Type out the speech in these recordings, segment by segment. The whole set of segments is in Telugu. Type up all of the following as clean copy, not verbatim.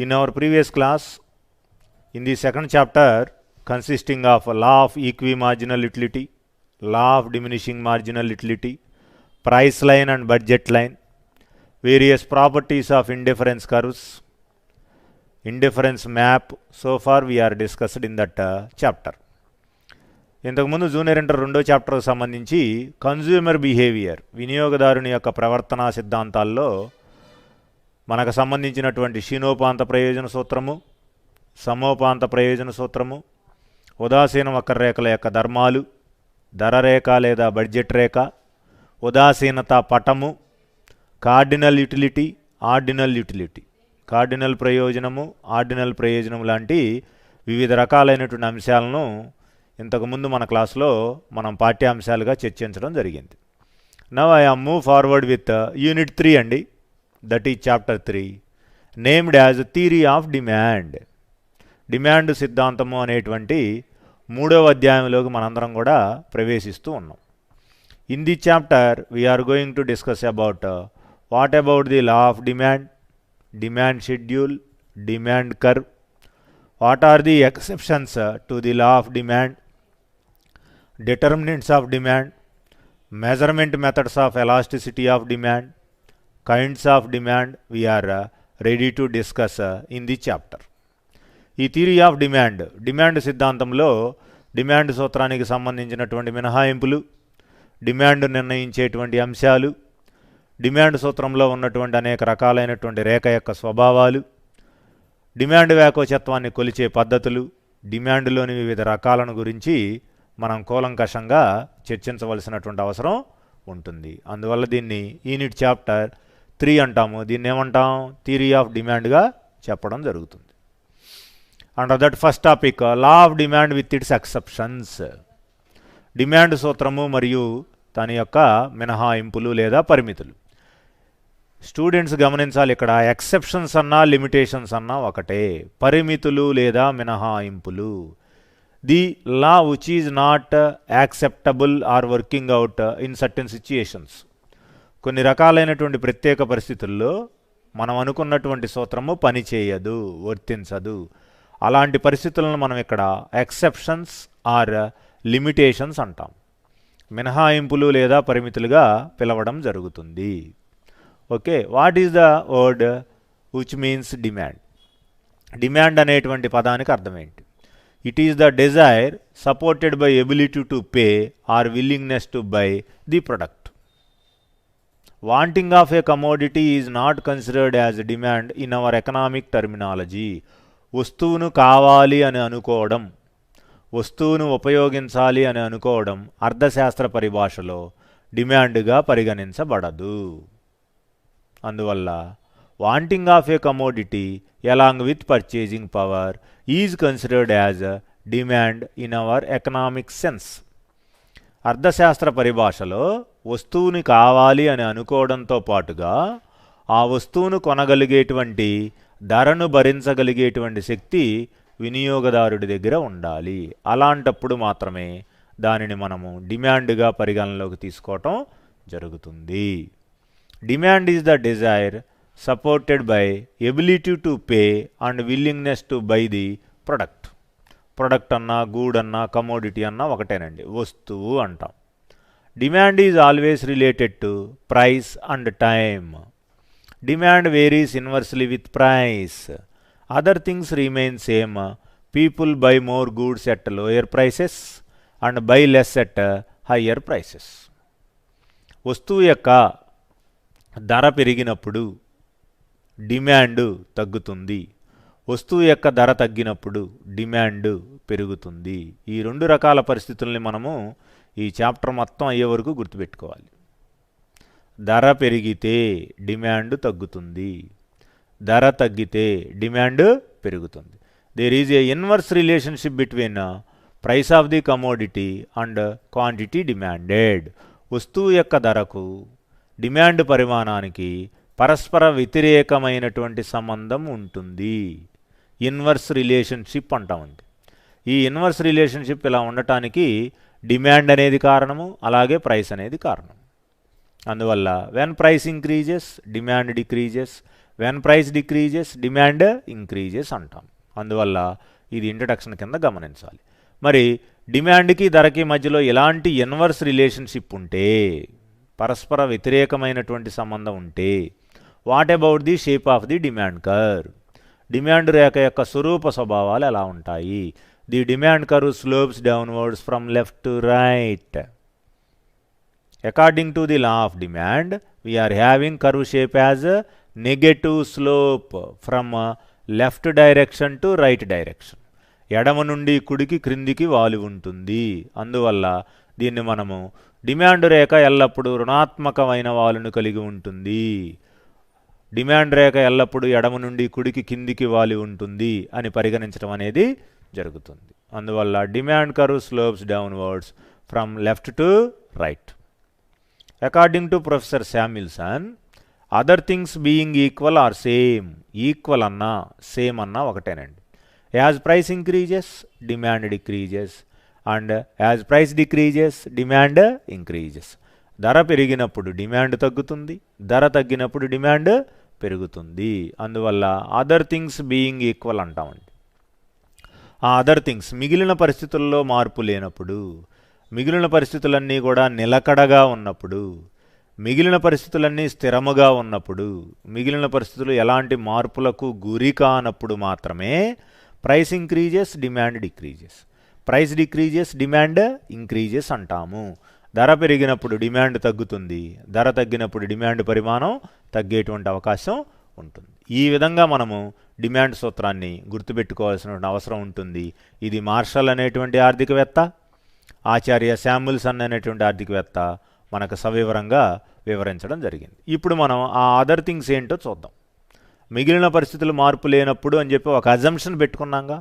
In our previous class, in the second chapter consisting of law of equimarginal utility, law of diminishing marginal utility, price line and budget line, various properties of indifference curves, indifference map, so far we are discussed in that chapter. ఇంతకుముందు జూనియర్ ఇంటర్ 2వ చాప్టర్కి సంబంధించి కన్జ్యూమర్ బిహేవియర్, వినియోగదారుని యొక్క ప్రవర్తనా సిద్ధాంతాల్లో మనకు సంబంధించినటువంటి క్షీణోపాంత ప్రయోజన సూత్రము, సమోపాంత ప్రయోజన సూత్రము, ఉదాసీన వక్రరేఖల యొక్క ధర్మాలు, ధర రేఖ లేదా బడ్జెట్ రేఖ, ఉదాసీనత పటము, cardinal utility, ordinal utility, cardinal ప్రయోజనము, ఆర్డినల్ ప్రయోజనం లాంటి వివిధ రకాలైనటువంటి అంశాలను ఇంతకుముందు మన క్లాస్లో మనం పాఠ్యాంశాలుగా చర్చించడం జరిగింది. Now I am move forward with unit 3 అండి, that is chapter 3, named as theory of demand. Demand సిద్ధాంతము అనేటువంటి 3వ అధ్యాయంలోకి మనందరం కూడా ప్రవేశిస్తూ ఉన్నాం. In the chapter we are going to discuss about what about the law of demand, demand schedule, demand curve, what are the exceptions to the law of demand, determinants of demand, measurement methods of elasticity of demand, kinds of demand we are ready to discuss in the chapter. ఈ థియరీ ఆఫ్ డిమాండ్, డిమాండ్ సిద్ధాంతంలో డిమాండ్ సూత్రానికి సంబంధించినటువంటి మినహాయింపులు, డిమాండ్ నిర్ణయించేటువంటి అంశాలు, డిమాండ్ సూత్రంలో ఉన్నటువంటి అనేక రకాలైనటువంటి రేఖ యొక్క స్వభావాలు, డిమాండ్ వ్యాకోచత్వాన్ని కొలిచే పద్ధతులు, డిమాండ్లోని వివిధ రకాలను గురించి మనం కూలంకషంగా చర్చించవలసినటువంటి అవసరం ఉంటుంది. అందువల్ల దీన్ని యూనిట్ చాప్టర్ 3 అంటాము. దీన్ని ఏమంటాం? థియరీ ఆఫ్ డిమాండ్గా చెప్పడం జరుగుతుంది. Under that first topic law of demand with its exceptions, demand సూత్రము మరియు దాని యొక్క మినహాయింపులు లేదా పరిమితులు. స్టూడెంట్స్ గమనించాలి, ఇక్కడ ఎక్సెప్షన్స్ అన్నా లిమిటేషన్స్ అన్నా ఒకటే, పరిమితులు లేదా మినహాయింపులు. The law which is not acceptable or working out in certain situations. కొన్ని రకాలైనటువంటి ప్రత్యేక పరిస్థితుల్లో మనం అనుకున్నటువంటి సూత్రము పనిచేయదు, వర్తించదు. అలాంటి పరిస్థితులను మనం ఇక్కడ ఎక్సెప్షన్స్ ఆర్ లిమిటేషన్స్ అంటాం. మినహాయింపులు లేదా పరిమితులుగా పిలవడం జరుగుతుంది. Okay, what is the word which means demand? Demand అనేటువంటి పదానికి అర్థం ఏంటి? It is the desire supported by ability to pay or willingness to buy the product. Wanting of a commodity is not considered as demand in our economic terminology. వస్తువును కావాలి అని అనుకోవడం, వస్తువును ఉపయోగించాలి అని అనుకోవడం అర్థశాస్త్ర పరిభాషలో డిమాండ్గా పరిగణించబడదు. అందువల్ల wanting of a commodity along with purchasing power is considered as a demand in our economic sense. అర్థశాస్త్ర పరిభాషలో వస్తువుని కావాలి అని అనుకోవడంతో పాటుగా ఆ వస్తువును కొనగలిగేటువంటి, ధరను భరించగలిగేటువంటి శక్తి వినియోగదారుడి దగ్గర ఉండాలి. అలాంటప్పుడు మాత్రమే దానిని మనము డిమాండ్గా పరిగణనలోకి తీసుకోవటం జరుగుతుంది. Demand is the desire supported by ability to pay and willingness to buy the product. Product అన్నా, గూడ్ అన్నా, కమోడిటీ అన్నా ఒకటేనండి, వస్తువు అంటాం. Demand is always related to price and time. Demand varies inversely with price. Other things remain same. People by more goods at lower prices and by less at higher prices. వస్తువు యొక్క ధర పెరిగినప్పుడు డిమాండ్ తగ్గుతుంది, వస్తువు యొక్క ధర తగ్గినప్పుడు డిమాండ్ పెరుగుతుంది. ఈ 2 రకాల పరిస్థితుల్ని మనము ఈ చాప్టర్ మొత్తం అయ్యే వరకు గుర్తుపెట్టుకోవాలి. ధర పెరిగితే డిమాండ్ తగ్గుతుంది, ధర తగ్గితే డిమాండ్ పెరుగుతుంది. There is a inverse relationship between price of the commodity and quantity demanded. వస్తువు యొక్క ధరకు డిమాండ్ పరిమాణానికి పరస్పర వ్యతిరేకమైనటువంటి సంబంధం ఉంటుంది. ఇన్వర్స్ రిలేషన్షిప్ అంటామండి. ఈ ఇన్వర్స్ రిలేషన్షిప్ ఇలా ఉండటానికి డిమాండ్ అనేది కారణము, అలాగే ప్రైస్ అనేది కారణం. అందువల్ల when price increases demand decreases, when price decreases demand increases అంటాం. అందువల్ల ఇది ఇంట్రడక్షన్ కింద గమనించాలి. మరి డిమాండ్కి ధరకి మధ్యలో ఎలాంటి ఇన్వర్స్ రిలేషన్షిప్ ఉంటే, పరస్పర వ్యతిరేకమైనటువంటి సంబంధం ఉంటే, what about the shape of the demand curve, demand రేఖ యొక్క స్వరూప స్వభావాలు ఎలా ఉంటాయి. The demand curve slopes downwards from left to right. According to the law of demand we're having curve shape as negative slope from left direction to right direction. ఎడమ నుండి కుడికి క్రిందికి వాలి ఉంటుంది. అందువల్ల దీన్ని మనము డిమాండ్ రేఖ ఎల్లప్పుడూ రుణాత్మకమైన వాలును కలిగి ఉంటుంది, డిమాండ్ రేఖ ఎల్లప్పుడూ ఎడమ నుండి కుడికి కిందికి వాలి ఉంటుంది అని పరిగణించడం అనేది జరుగుతుంది. అందువల్ల demand curve slopes downwards from left to right. According to professor Samuelson, other things being equal or same, equal అన్నా సేమ్ అన్నా ఒకటేనండి. As price increases demand decreases and as price decreases demand increases. ధర పెరిగినప్పుడు డిమాండ్ తగ్గుతుంది, ధర తగ్గినప్పుడు డిమాండ్ పెరుగుతుంది. అందువల్ల అదర్ థింగ్స్ బీయింగ్ ఈక్వల్ అంటామండి. ఆ అదర్ థింగ్స్ మిగిలిన పరిస్థితుల్లో మార్పు లేనప్పుడు, మిగిలిన పరిస్థితులన్నీ కూడా నిలకడగా ఉన్నప్పుడు, మిగిలిన పరిస్థితులన్నీ స్థిరముగా ఉన్నప్పుడు, మిగిలిన పరిస్థితులు ఎలాంటి మార్పులకు గురి కానప్పుడు మాత్రమే price increases demand decreases, price decreases demand increases అంటాము. ధర పెరిగినప్పుడు డిమాండ్ తగ్గుతుంది, ధర తగ్గినప్పుడు డిమాండ్ పరిమాణం తగ్గేటువంటి అవకాశం ఉంటుంది. ఈ విధంగా మనము డిమాండ్ సూత్రాన్ని గుర్తుపెట్టుకోవాల్సిన అవసరం ఉంటుంది. ఇది మార్షల్ అనేటువంటి ఆర్థికవేత్త, ఆచార్య శామ్యుల్సన్ అనేటువంటి ఆర్థికవేత్త మనకు సవివరంగా వివరించడం జరిగింది. ఇప్పుడు మనం ఆ అదర్ థింగ్స్ ఏంటో చూద్దాం. మిగిలిన పరిస్థితులు మార్పు లేనప్పుడు అని చెప్పి ఒక అజంప్షన్ పెట్టుకున్నాంగా,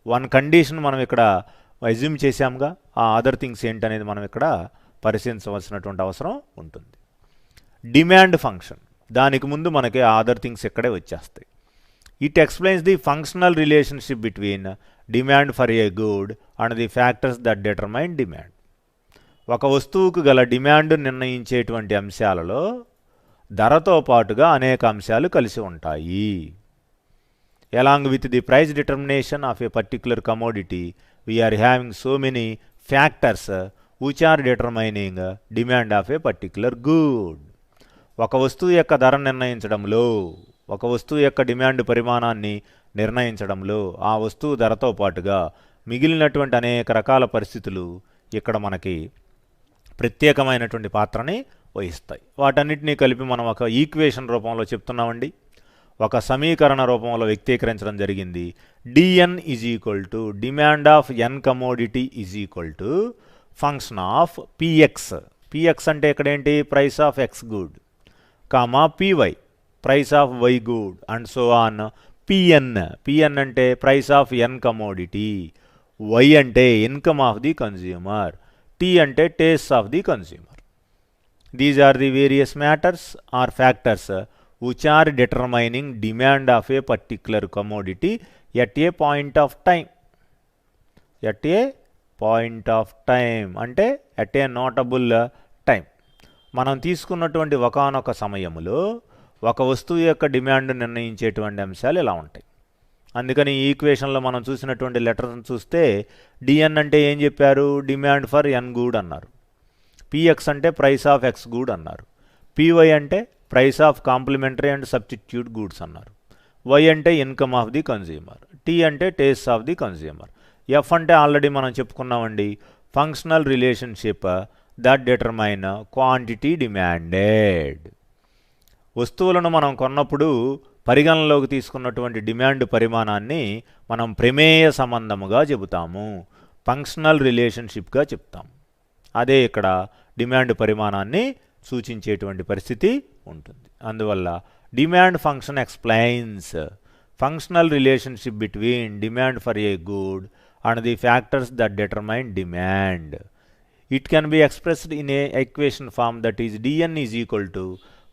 వన్ కండిషన్ మనం ఇక్కడ అజ్యూమ్ చేశాంగా. ఆ అదర్ థింగ్స్ ఏంటనేది మనం ఇక్కడ పరిశీలించవలసినటువంటి అవసరం ఉంటుంది. డిమాండ్ ఫంక్షన్, దానికి ముందు మనకి ఆ అదర్ థింగ్స్ ఇక్కడే వచ్చేస్తాయి. It explains the functional relationship between demand for a good and the factors that determine demand. ఒక వస్తువుకు గల డిమాండ్ నిర్ణయించేటువంటి అంశాలలో ధరతో పాటుగా అనేక అంశాలు కలిసి ఉంటాయి. Along with the price determination of a particular commodity we are having so many factors which are determining demand of a particular good. ఒక వస్తువు యొక్క ధర నిర్ణయించడంలో, ఒక వస్తువు యొక్క డిమాండ్ పరిమాణాన్ని నిర్ణయించడంలో ఆ వస్తువు ధరతో పాటుగా మిగిలినటువంటి అనేక రకాల పరిస్థితులు ఇక్కడ మనకి ప్రత్యేకమైనటువంటి పాత్రని వహిస్తాయి. వాటన్నిటినీ కలిపి మనం ఒక ఈక్వేషన్ రూపంలో చెప్తున్నామండి, ఒక సమీకరణ రూపంలో వ్యక్తీకరించడం జరిగింది. DN is equal to demand of N commodity is equal to function of PX. PX అంటే ఇక్కడ ఏంటి, price of X good, comma PY price of Y good and so on. PN, PN అంటే price of N commodity, Y అంటే income of the consumer, T అంటే taste of the consumer. These are the various matters or factors which are determining demand of a particular commodity at a point of time. At a point of time అంటే at a notable time. మనం తీసుకున్నటువంటి ఒకానొక సమయంలో ఒక వస్తువు యొక్క డిమాండ్ నిర్ణయించేటువంటి అంశాలు ఇలా ఉంటాయి. అందుకని ఈ ఈక్వేషన్లో మనం చూసినటువంటి లెటర్ని చూస్తే డిఎన్ అంటే ఏం చెప్పారు, డిమాండ్ ఫర్ ఎన్ గూడ్ అన్నారు. పిఎక్స్ అంటే ప్రైస్ ఆఫ్ ఎక్స్ గూడ్ అన్నారు. పివై అంటే price of complementary and substitute goods అన్నారు. వై అంటే income of the consumer, T అంటే taste of the consumer, F అంటే ఆల్రెడీ మనం చెప్పుకున్నామండి functional relationship that determine quantity demanded. వస్తువులను మనం కొన్నప్పుడు పరిగణనలోకి తీసుకున్నటువంటి డిమాండ్ పరిమాణాన్ని మనం ప్రమేయ సంబంధముగా చెబుతాము, ఫంక్షనల్ రిలేషన్షిప్గా చెప్తాం. అదే ఇక్కడ డిమాండ్ పరిమాణాన్ని సూచించేటువంటి పరిస్థితి ఉంటుంది. అందువల్ల demand function explains functional relationship between demand for a good and the factors that determine demand. It can be expressed in a equation form that is DN is equal to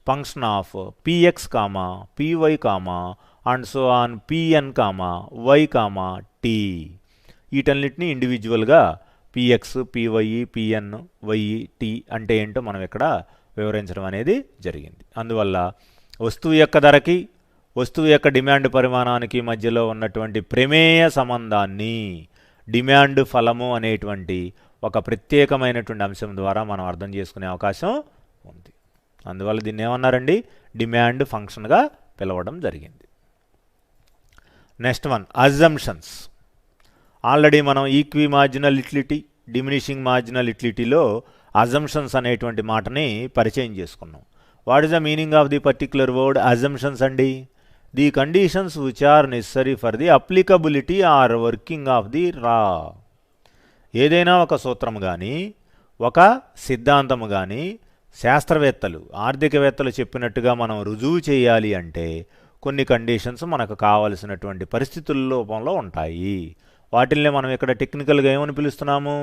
function of PX comma PY comma and so on PN comma Y comma T. వీటన్నిటిని ఇండివిజువల్గా PX PY PN Y T అంటే ఏంటో మనం ఇక్కడ వివరించడం అనేది జరిగింది. అందువల్ల వస్తువు యొక్క ధరకి వస్తువు యొక్క డిమాండ్ పరిమాణానికి మధ్యలో ఉన్నటువంటి ప్రమేయ సంబంధాన్ని డిమాండ్ ఫలము అనేటువంటి ఒక ప్రత్యేకమైనటువంటి అంశం ద్వారా మనం అర్థం చేసుకునే అవకాశం ఉంది. అందువల్ల దీన్ని ఏమన్నారండి, డిమాండ్ ఫంక్షన్గా పిలవడం జరిగింది. Next one, assumptions. ఆల్రెడీ మనం equi marginal utility, diminishing marginal యుటిలిటీలో అజంప్షన్స్ అనేటువంటి మాటని పరిచయం చేసుకున్నాం. What is the meaning of the particular word assumptions అండి? The conditions which are necessary for the applicability or working of the law. ఏదైనా ఒక సూత్రం కానీ ఒక సిద్ధాంతము కానీ శాస్త్రవేత్తలు ఆర్థికవేత్తలు చెప్పినట్టుగా మనం రుజువు చేయాలి అంటే కొన్ని కండిషన్స్ మనకు కావలసినటువంటి పరిస్థితుల రూపంలో ఉంటాయి. వాటిల్ని మనం ఇక్కడ టెక్నికల్గా ఏమని పిలుస్తున్నాము,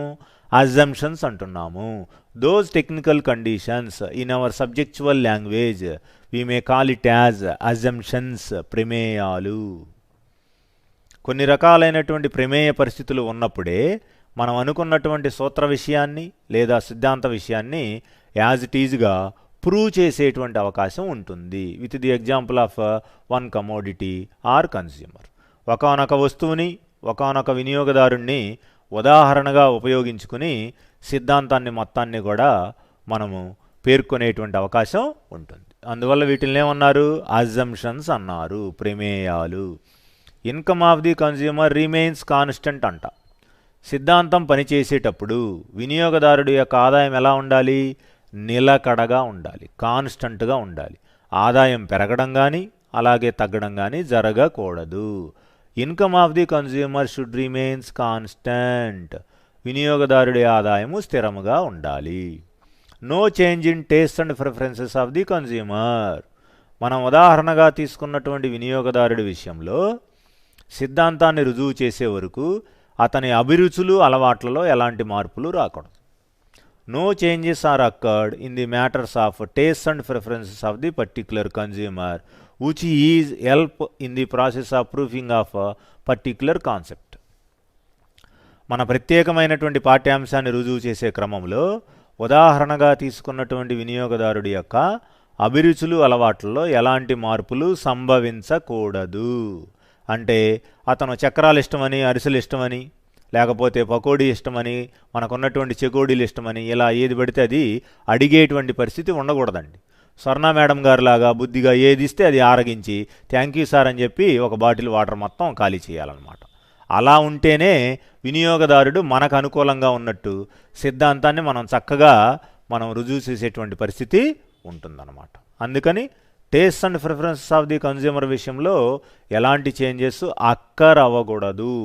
అజంప్షన్స్ అంటున్నాము. Those technical conditions in our subjectual language we may call it as assumptions, ప్రమేయాలు. కొన్ని రకాలైనటువంటి ప్రమేయ పరిస్థితులు ఉన్నప్పుడే మనం అనుకున్నటువంటి సూత్ర విషయాన్ని లేదా సిద్ధాంత విషయాన్ని యాజ్ ఇట్ ఈజ్గా ప్రూవ్ చేసేటువంటి అవకాశం ఉంటుంది. With the example of one commodity or consumer. ఒకానొక వస్తువుని ఒకానొక వినియోగదారుణ్ణి ఉదాహరణగా ఉపయోగించుకుని సిద్ధాంతాన్ని మొత్తాన్ని కూడా మనము పేర్కొనేటువంటి అవకాశం ఉంటుంది. అందువల్ల వీటిని ఏమన్నారు, అజంప్షన్స్ అన్నారు, ప్రమేయాలు. Income of the consumer remains constant అంట. సిద్ధాంతం పనిచేసేటప్పుడు వినియోగదారుడి యొక్క ఆదాయం ఎలా ఉండాలి, నిలకడగా ఉండాలి, కాన్స్టెంట్గా ఉండాలి. ఆదాయం పెరగడం కానీ అలాగే తగ్గడం కానీ జరగకూడదు. Income of the consumer should remains constant. వినియోగదారుడి ఆదాయము స్థిరముగా ఉండాలి. No change in taste and preferences of the consumer. మనం ఉదాహరణగా తీసుకున్నటువంటి వినియోగదారుడి విషయంలో సిద్ధాంతాన్ని రుజువు చేసే వరకు అతని అభిరుచులు అలవాట్లలో ఎలాంటి మార్పులు రాకూడదు. No changes are accord in the matters of taste and preferences of the particular consumer which is help in the process of proving of a particular concept. మన ప్రత్యేకమైనటువంటి పాఠ్యాంశాన్ని రుజువు చేసే క్రమంలో ఉదాహరణగా తీసుకున్నటువంటి వినియోగదారుడి యొక్క అభిరుచులు అలవాట్లలో ఎలాంటి మార్పులు సంభవించకూడదు. అంటే అతను చక్రాలు ఇష్టమని, అరిసెలు ఇష్టమని, లేకపోతే పకోడీ ఇష్టమని, మనకున్నటువంటి చెకోడీలు ఇష్టమని ఇలా ఏది పడితే అది అడిగేటువంటి పరిస్థితి ఉండకూడదండి. స్వర్ణ మేడం గారు లాగా బుద్ధిగా ఏది ఇస్తే అది ఆరగించి థ్యాంక్ యూ సార్ అని చెప్పి ఒక బాటిల్ వాటర్ మొత్తం ఖాళీ చేయాలన్నమాట. అలా ఉంటేనే వినియోగదారుడు మనకు అనుకూలంగా ఉన్నట్టు సిద్ధాంతాన్ని మనం చక్కగా రుజువు చేసేటువంటి పరిస్థితి ఉంటుందన్నమాట. అందుకని taste and preferences of the consumer విషయంలో ఎలాంటి చేంజెస్ అక్కర్ అవ్వకూడదు,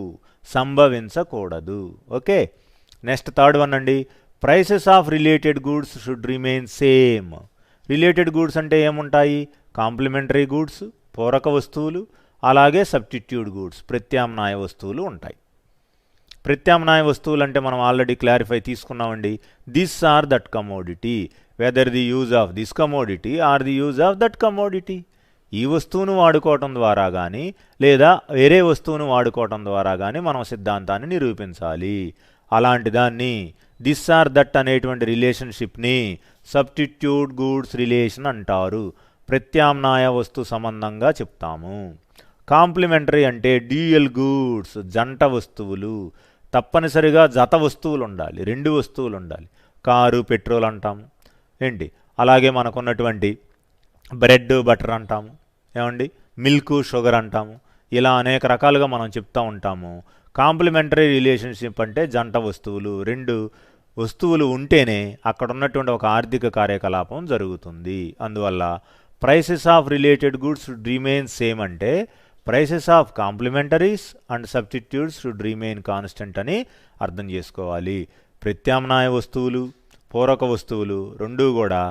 సంభవించకూడదు. ఓకే, నెక్స్ట్ థర్డ్ వన్ అండి, prices of related goods should remain same. Related goods అంటే ఏముంటాయి, కాంప్లిమెంటరీ గూడ్స్, పూరక వస్తువులు, అలాగే సబ్స్టిట్యూట్ గూడ్స్, ప్రత్యామ్నాయ వస్తువులు ఉంటాయి. ప్రత్యామ్నాయ వస్తువులు అంటే మనం ఆల్రెడీ క్లారిఫై తీసుకున్నామండి. This or that commodity, whether the use of this commodity or the use of that commodity. ఈ వస్తువును వాడుకోవటం ద్వారా కానీ లేదా వేరే వస్తువును వాడుకోవటం ద్వారా కానీ మనం సిద్ధాంతాన్ని నిరూపించాలి. అలాంటి దాన్ని దిస్ ఆర్ దట్ అనేటువంటి రిలేషన్షిప్ని సబ్స్టిట్యూట్ గూడ్స్ రిలేషన్ అంటారు. ప్రత్యామ్నాయ వస్తు సంబంధంగా చెప్తాము. కాంప్లిమెంటరీ అంటే డ్యూయల్ గూడ్స్, జంట వస్తువులు. తప్పనిసరిగా జత వస్తువులు ఉండాలి, రెండు వస్తువులు ఉండాలి. కారు పెట్రోల్ అంటాము ఏంటి, అలాగే మనకున్నటువంటి బ్రెడ్ బటర్ అంటాము ఏమండి, మిల్క్ షుగర్ అంటాము. ఇలా అనేక రకాలుగా మనం చెప్తూ ఉంటాము. కాంప్లిమెంటరీ రిలేషన్షిప్ అంటే జంట వస్తువులు, రెండు వస్తువులు ఉంటేనే అక్కడ ఉన్నటువంటి ఒక ఆర్థిక కార్యకలాపం జరుగుతుంది. అందువల్ల prices of related goods should remain same అంటే prices of complementaries and substitutes should remain constant అని అర్థం చేసుకోవాలి. ప్రత్యామ్నాయ వస్తువులు, పూరక వస్తువులు రెండూ కూడా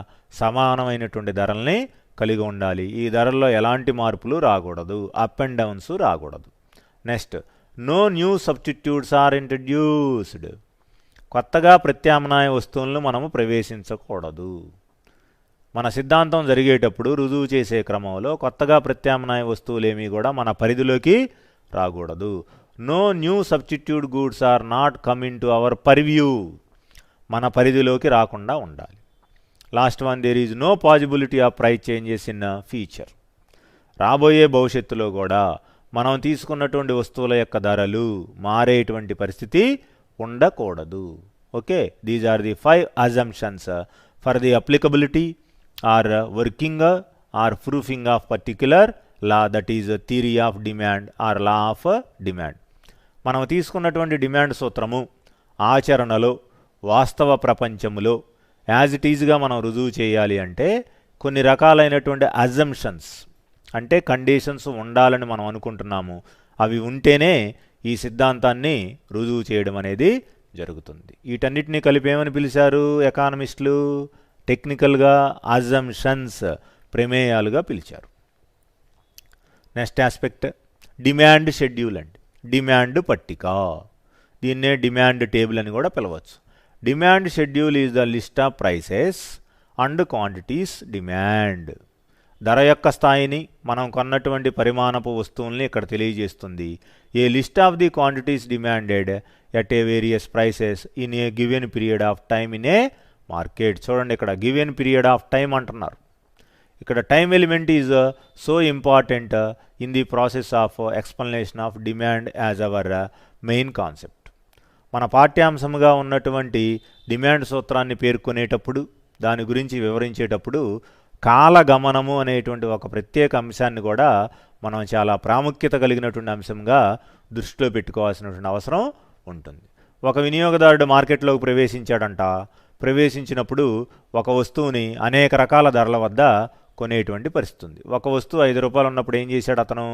సమానమైనటువంటి ధరల్ని కలిగి ఉండాలి. ఈ ధరల్లో ఎలాంటి మార్పులు రాకూడదు, అప్ అండ్ డౌన్స్ రాకూడదు. Next, no new substitutes are introduced. కొత్తగా ప్రత్యామ్నాయ వస్తువులను మనము ప్రవేశించకూడదు. మన సిద్ధాంతం జరిగేటప్పుడు రుజువు చేసే క్రమంలో కొత్తగా ప్రత్యామ్నాయ వస్తువులేమీ కూడా మన పరిధిలోకి రాకూడదు. No new substitute goods are not come into our purview. మన పరిధిలోకి రాకుండా ఉండాలి. Last one, there is no possibility of price changes in future. రాబోయే భవిష్యత్తులో కూడా మనం తీసుకున్నటువంటి వస్తువుల యొక్క ధరలు మారేటువంటి పరిస్థితి ఉండకూడదు. Okay, these are the 5 assumptions for the applicability or working or proofing of particular law, that is theory of demand or law of demand. మనం తీసుకున్నటువంటి డిమాండ్ సూత్రము ఆచరణలో వాస్తవ ప్రపంచంలో యాజ్ ఇట్ ఈజ్గా మనం రుజువు చేయాలి అంటే కొన్ని రకాలైనటువంటి అజంప్షన్స్ అంటే కండిషన్స్ ఉండాలని మనం అనుకుంటున్నాము. అవి ఉంటేనే ఈ సిద్ధాంతాన్ని రుజువు చేయడం అనేది జరుగుతుంది. వీటన్నిటినీ కలిపి ఏమని పిలిచారు ఎకానమిస్టులు? టెక్నికల్గా అజంప్షన్స్, ప్రమేయాలుగా పిలిచారు. నెక్స్ట్ ఆస్పెక్ట్ డిమాండ్ షెడ్యూల్ అండి. డిమాండ్ పట్టిక, దీన్నే డిమాండ్ టేబుల్ అని కూడా పిలవచ్చు. Demand schedule is the list of prices and quantities demand. ధర యొక్క స్థాయిని మనం కొన్నటువంటి పరిమాణపు వస్తువుల్ని ఇక్కడ తెలియజేస్తుంది. A list of the quantities demanded at a various prices in a given period of time in a market. చూడండి, ఇక్కడ గివెన్ పీరియడ్ ఆఫ్ టైం అంటున్నారు. ఇక్కడ time element is so important in the process of explanation of demand as our main concept. మన పాఠ్యాంశముగా ఉన్నటువంటి డిమాండ్ సూత్రాన్ని పేర్కొనేటప్పుడు, దాని గురించి వివరించేటప్పుడు కాలగమనము అనేటువంటి ఒక ప్రత్యేక అంశాన్ని కూడా మనం చాలా ప్రాముఖ్యత కలిగినటువంటి అంశంగా దృష్టిలో పెట్టుకోవాల్సినటువంటి అవసరం ఉంటుంది. ఒక వినియోగదారుడు మార్కెట్లోకి ప్రవేశించాడంట. ప్రవేశించినప్పుడు ఒక వస్తువుని అనేక రకాల ధరల వద్ద కొనేటువంటి పరిస్థితి ఉంది. ఒక వస్తువు 5 రూపాయలు ఉన్నప్పుడు ఏం చేశాడు అతను?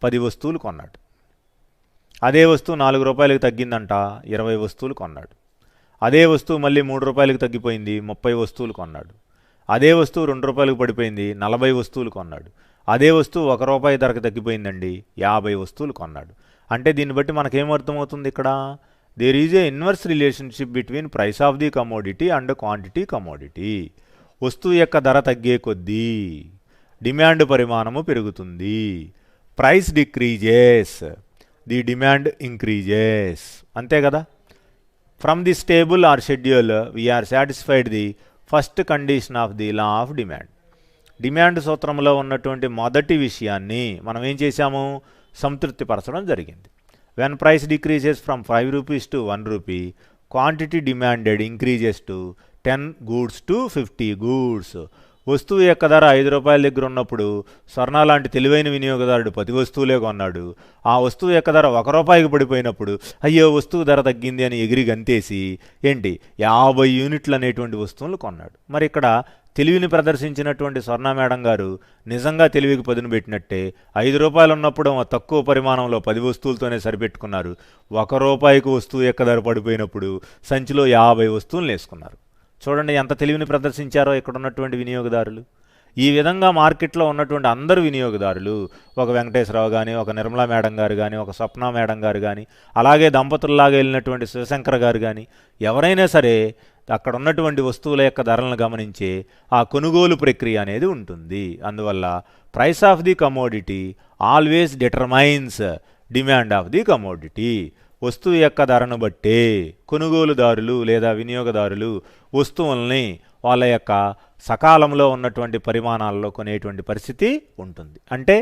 10 వస్తువులు కొన్నాడు. అదే వస్తువు 4 రూపాయలకు తగ్గిందంట, 20 వస్తువులు కొన్నాడు. అదే వస్తువు మళ్ళీ 3 రూపాయలకు తగ్గిపోయింది, 30 వస్తువులు కొన్నాడు. అదే వస్తువు 2 రూపాయలకు పడిపోయింది, 40 వస్తువులు కొన్నాడు. అదే వస్తువు 1 రూపాయి ధరకు తగ్గిపోయిందండి, 50 వస్తువులు కొన్నాడు. అంటే దీన్ని బట్టి మనకేమర్థమవుతుంది? ఇక్కడ there is a inverse relationship between price of the commodity and quantity commodity. వస్తువు యొక్క ధర తగ్గే కొద్దీ డిమాండ్ పరిమాణము పెరుగుతుంది. Price decreases, the demand increases. అంతే కదా? From this table or schedule we are satisfied the first condition of the law of demand. Demand సూత్రంలో ఉన్నటువంటి మొదటి విషయాన్ని మనం ఏం చేశాము? సంతృప్తిపరచడం జరిగింది. When price decreases from 5 rupees to 1 rupee, quantity demanded increases to 10 goods to 50 goods. వస్తువు యొక్క ధర 5 రూపాయల దగ్గర ఉన్నప్పుడు స్వర్ణ లాంటి తెలివైన వినియోగదారుడు 10 వస్తువులే కొన్నాడు. ఆ వస్తువు యొక్క ధర 1 రూపాయికి పడిపోయినప్పుడు అయ్యో వస్తువు ధర తగ్గింది అని ఎగిరి గంతేసి 50 యూనిట్లు అనేటువంటి వస్తువులు కొన్నాడు. మరి ఇక్కడ తెలివిని ప్రదర్శించినటువంటి స్వర్ణ మేడం గారు నిజంగా తెలివికి పదును పెట్టినట్టే 5 రూపాయలు ఉన్నప్పుడు తక్కువ పరిమాణంలో 10 వస్తువులతోనే సరిపెట్టుకున్నారు. 1 రూపాయికి వస్తువు యొక్క ధర పడిపోయినప్పుడు సంచిలో 50 వస్తువులు వేసుకున్నారు. చూడండి ఎంత తెలివిని ప్రదర్శించారో ఇక్కడ ఉన్నటువంటి వినియోగదారులు. ఈ విధంగా మార్కెట్లో ఉన్నటువంటి అందరు వినియోగదారులు, ఒక వెంకటేశ్వరరావు కానీ, ఒక నిర్మలా మేడం గారు కానీ, ఒక స్వప్న మేడం గారు కానీ, అలాగే దంపతుల్లాగా వెళ్ళినటువంటి శివశంకర్ గారు కానీ, ఎవరైనా సరే అక్కడ ఉన్నటువంటి వస్తువుల యొక్క ధరలను గమనించే ఆ కొనుగోలు ప్రక్రియ అనేది ఉంటుంది. అందువల్ల price of the commodity always determines demand of the commodity. వస్తువు యొక్క ధరను బట్టే కొనుగోలుదారులు లేదా వినియోగదారులు వస్తువుల్ని వాళ్ళ యొక్క సకాలంలో ఉన్నటువంటి పరిమాణాల్లో కొనేటువంటి పరిస్థితి ఉంటుంది. అంటే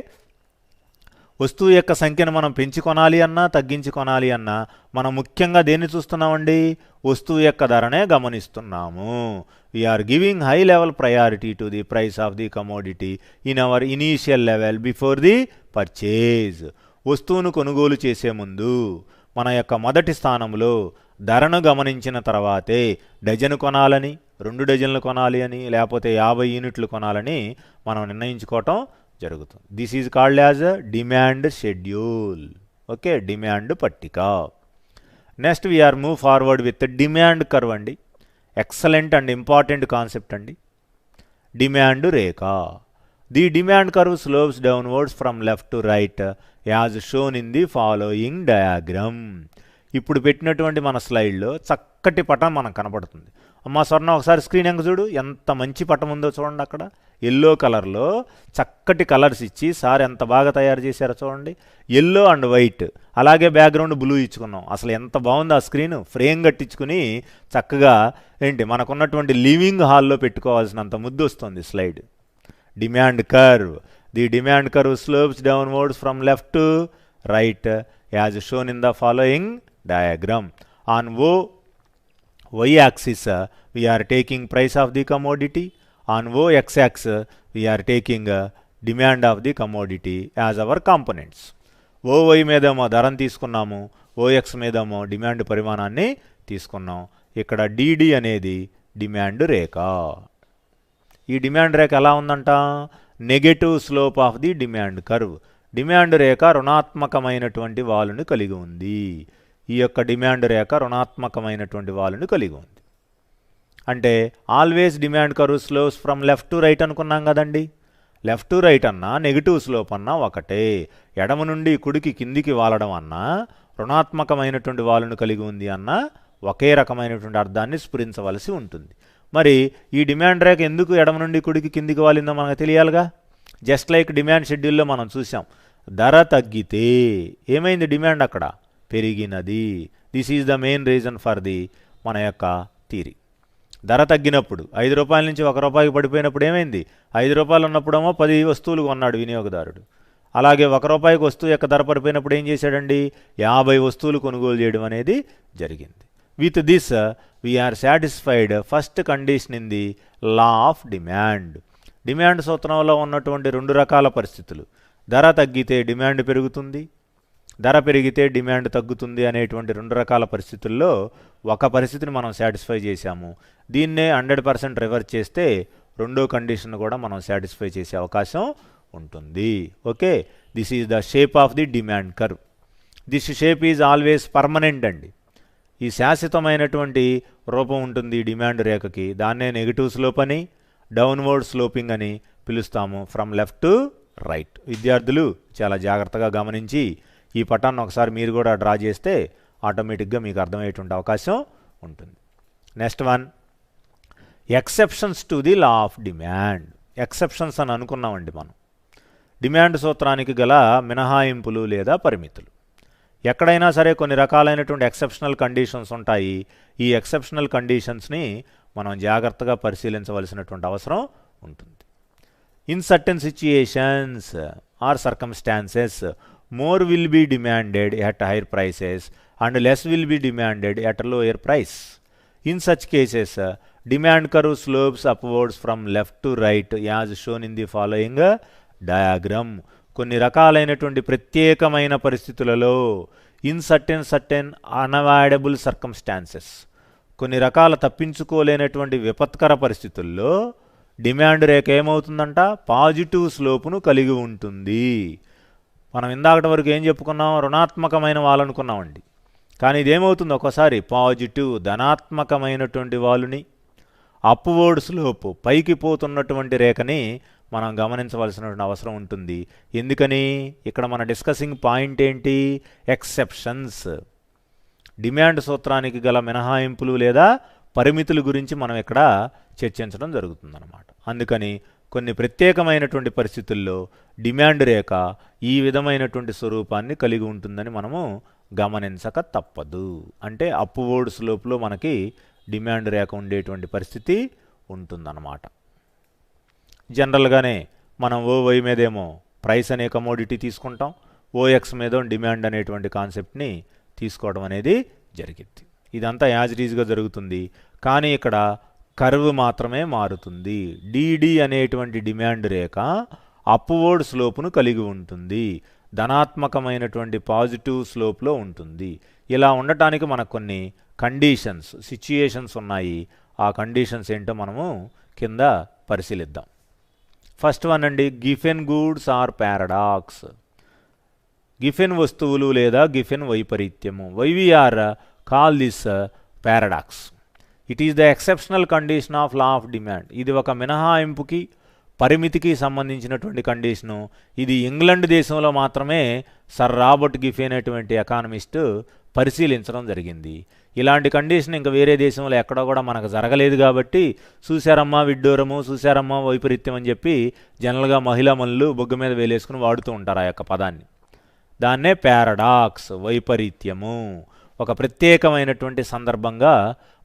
వస్తువు యొక్క సంఖ్యను మనం పెంచి కొనాలి అన్నా తగ్గించి కొనాలి అన్నా మనం ముఖ్యంగా దేన్ని చూస్తున్నామండి? వస్తువు యొక్క ధరనే గమనిస్తున్నాము. We're giving high level priority to the price of the commodity in our initial level before the purchase. వస్తువును కొనుగోలు చేసే ముందు మన యొక్క మొదటి స్థానంలో ధరను గమనించిన తర్వాతే డజను కొనాలని, 2 డజన్లు కొనాలి అని, లేకపోతే 50 యూనిట్లు కొనాలని మనం నిర్ణయించుకోవటం జరుగుతుంది. This is called as demand schedule. Okay, demand పట్టిక. Next we're move forward with demand curve అండి. ఎక్సలెంట్ అండ్ ఇంపార్టెంట్ కాన్సెప్ట్ అండి. డిమాండ్ రేఖ. The demand curve slopes downwards from left to right as shown in the following diagram. ఇప్పుడు పెట్టినటువంటి మన స్లైడ్లో చక్కటి పటం మనకు కనపడుతుంది. అమ్మ స్వర్ణ ఒకసారి స్క్రీన్ ఎంక చూడు, ఎంత మంచి పటం ఉందో చూడండి. అక్కడ ఎల్లో కలర్లో చక్కటి కలర్స్ ఇచ్చి సార్ ఎంత బాగా తయారు చేశారో చూడండి. ఎల్లో అండ్ వైట్, అలాగే బ్యాక్గ్రౌండ్ బ్లూ ఇచ్చుకున్నాం. అసలు ఎంత బాగుంది ఆ స్క్రీన్. ఫ్రేమ్ కట్టించుకుని చక్కగా మనకున్నటువంటి లివింగ్ హాల్లో పెట్టుకోవాల్సినంత ముద్దు వస్తుంది slide. Demand curve the demand curve slopes downwards from left to right as shown in the following diagram. On y-axis we are taking price of the commodity. On x-axis we are taking demand of the commodity as our components. y మీదేమో ధరను తీసుకున్నాము, ox మీదేమో డిమాండ్ పరిమాణాన్ని తీసుకున్నాం. ఇక్కడ dd అనేది డిమాండ్ రేఖ. ఈ డిమాండ్ రేఖ ఎలా ఉందంట? Negative slope of the demand curve. Demand రేఖ రుణాత్మకమైనటువంటి వాలుని కలిగి ఉంది. ఈ యొక్క డిమాండ్ రేఖ రుణాత్మకమైనటువంటి వాలుని కలిగి ఉంది. అంటే always demand curve slopes from left to right అనుకున్నాం కదండి. లెఫ్ట్ టు రైట్ అన్నా నెగిటివ్ స్లోప్ అన్నా ఒకటే. ఎడమ నుండి కుడికి కిందికి వాలడం అన్నా రుణాత్మకమైనటువంటి వాలును కలిగి ఉంది అన్న ఒకే రకమైనటువంటి అర్థాన్ని స్ఫురించవలసి ఉంటుంది. మరి ఈ డిమాండ్ రేఖ ఎందుకు ఎడమ నుండి కుడికి కిందికి వాలిందో మనకు తెలియాలిగా. జస్ట్ లైక్ డిమాండ్ షెడ్యూల్లో మనం చూసాం, ధర తగ్గితే ఏమైంది? డిమాండ్ అక్కడ పెరిగినది. This is the main reason for the మన యొక్క థియరీ. ధర తగ్గినప్పుడు 5 రూపాయల నుంచి 1 రూపాయికి పడిపోయినప్పుడు ఏమైంది? 5 రూపాయలు ఉన్నప్పుడేమో 10 వస్తువులు కొన్నాడు వినియోగదారుడు. అలాగే 1 రూపాయికి వస్తువు యొక్క ధర పడిపోయినప్పుడు ఏం చేశాడండి? 50 వస్తువులు కొనుగోలు చేయడం అనేది జరిగింది. With this we are satisfied first condition in the law of demand. Demand సూత్రంలో ఉన్నటువంటి 2 రకాల పరిస్థితులు, ధర తగ్గితే డిమాండ్ పెరుగుతుంది, ధర పెరిగితే డిమాండ్ తగ్గుతుంది అనేటువంటి 2 రకాల పరిస్థితుల్లో ఒక పరిస్థితిని మనం సాటిస్ఫై చేశాము. దీన్నే 100% రివర్స్ చేస్తే రెండో కండిషన్ కూడా మనం సాటిస్ఫై చేసే అవకాశం ఉంటుంది. Okay, this is the shape of the demand curve. This shape is always permanent అండి. ఈ శాశ్వతమైనటువంటి రూపం ఉంటుంది డిమాండ్ రేఖకి. దాన్నే నెగిటివ్ స్లోప్ అని, డౌన్వర్డ్ స్లోపింగ్ అని పిలుస్తాము, ఫ్రమ్ లెఫ్ట్ టు రైట్. విద్యార్థులు చాలా జాగ్రత్తగా గమనించి ఈ పటాన్ని ఒకసారి మీరు కూడా డ్రా చేస్తే ఆటోమేటిక్గా మీకు అర్థమయ్యేటువంటి అవకాశం ఉంటుంది. Next one, exceptions to the law of demand. Exceptions అని అనుకున్నామండి మనం. డిమాండ్ సూత్రానికి గల మినహాయింపులు లేదా పరిమితులు. ఎక్కడైనా సరే కొన్ని రకాలైనటువంటి ఎక్సెప్షనల్ కండిషన్స్ ఉంటాయి. ఈ ఎక్సెప్షనల్ కండిషన్స్ని మనం జాగ్రత్తగా పరిశీలించవలసినటువంటి అవసరం ఉంటుంది. In certain situations or circumstances more will be demanded at higher prices and less will be demanded at lower price. In such cases, demand curve slopes upwards from left to right as shown in the following diagram. కొన్ని రకాలైనటువంటి ప్రత్యేకమైన పరిస్థితులలో ఇన్ సర్టెన్ అన్అవాయిడబుల్ సర్కమ్స్టాన్సెస్, కొన్ని రకాల తప్పించుకోలేనటువంటి విపత్కర పరిస్థితుల్లో డిమాండ్ రేఖ ఏమవుతుందంట? పాజిటివ్ స్లోపును కలిగి ఉంటుంది. మనం ఇందాకటి వరకు ఏం చెప్పుకున్నాం? రుణాత్మకమైన వాలనుకున్నామండి. కానీ ఇదేమవుతుంది? ఒకసారి పాజిటివ్ ధనాత్మకమైనటువంటి వాలుని, అప్వర్డ్ స్లోప్ పైకి పోతున్నటువంటి రేఖని మనం గమనించవలసినటువంటి అవసరం ఉంటుంది. ఎందుకని? ఇక్కడ మన డిస్కసింగ్ పాయింట్ ఏంటి? ఎక్సెప్షన్స్. డిమాండ్ సూత్రానికి గల మినహాయింపులు లేదా పరిమితుల గురించి మనం ఇక్కడ చర్చించడం జరుగుతుందన్నమాట. అందుకని కొన్ని ప్రత్యేకమైనటువంటి పరిస్థితుల్లో డిమాండ్ రేఖ ఈ విధమైనటువంటి స్వరూపాన్ని కలిగి ఉంటుందని మనము గమనించక తప్పదు. అంటే అప్వర్డ్ స్లోప్లో మనకి డిమాండ్ రేఖ ఉండేటువంటి పరిస్థితి ఉంటుందన్నమాట. జనరల్గానే మనం ఓవై మీదేమో ప్రైస్ అనే కమోడిటీ తీసుకుంటాం, ఓఎక్స్ మీద డిమాండ్ అనేటువంటి కాన్సెప్ట్ని తీసుకోవడం అనేది జరిగింది. ఇదంతా యాజ్ ఇట్ ఈజ్గా జరుగుతుంది. కానీ ఇక్కడ కర్వ్ మాత్రమే మారుతుంది. డిడి అనేటువంటి డిమాండ్ రేఖ అప్వర్డ్ స్లోప్ను కలిగి ఉంటుంది, ధనాత్మకమైనటువంటి పాజిటివ్ స్లోప్లో ఉంటుంది. ఇలా ఉండటానికి మనకు కొన్ని కండిషన్స్, సిచ్యుయేషన్స్ ఉన్నాయి. ఆ కండిషన్స్ ఏంటో మనము కింద పరిశీలిద్దాం. ఫస్ట్ వన్ అండి, Giffen goods or paradox. Giffen వస్తువులు లేదా గిఫెన్ వైపరీత్యము. Why we're call this paradox. It is the exceptional condition of law of demand. ఇది ఒక మినహాయింపుకి పరిమితికి సంబంధించినటువంటి కండిషను. ఇది ఇంగ్లాండ్ దేశంలో మాత్రమే సర్ రాబర్ట్ గిఫెన్ అనేటువంటి ఎకానమిస్ట్ పరిశీలించడం జరిగింది. ఇలాంటి కండిషన్ ఇంకా వేరే దేశంలో ఎక్కడో కూడా మనకు జరగలేదు కాబట్టి చూశారమ్మా విడ్డూరము, చూశారమ్మా వైపరీత్యం అని చెప్పి జనరల్గా మహిళామణులు బొగ్గ మీద వేలేసుకుని వాడుతూ ఉంటారు ఆ యొక్క పదాన్ని. దాన్నే పారాడాక్స్, వైపరీత్యము, ఒక ప్రత్యేకమైనటువంటి సందర్భంగా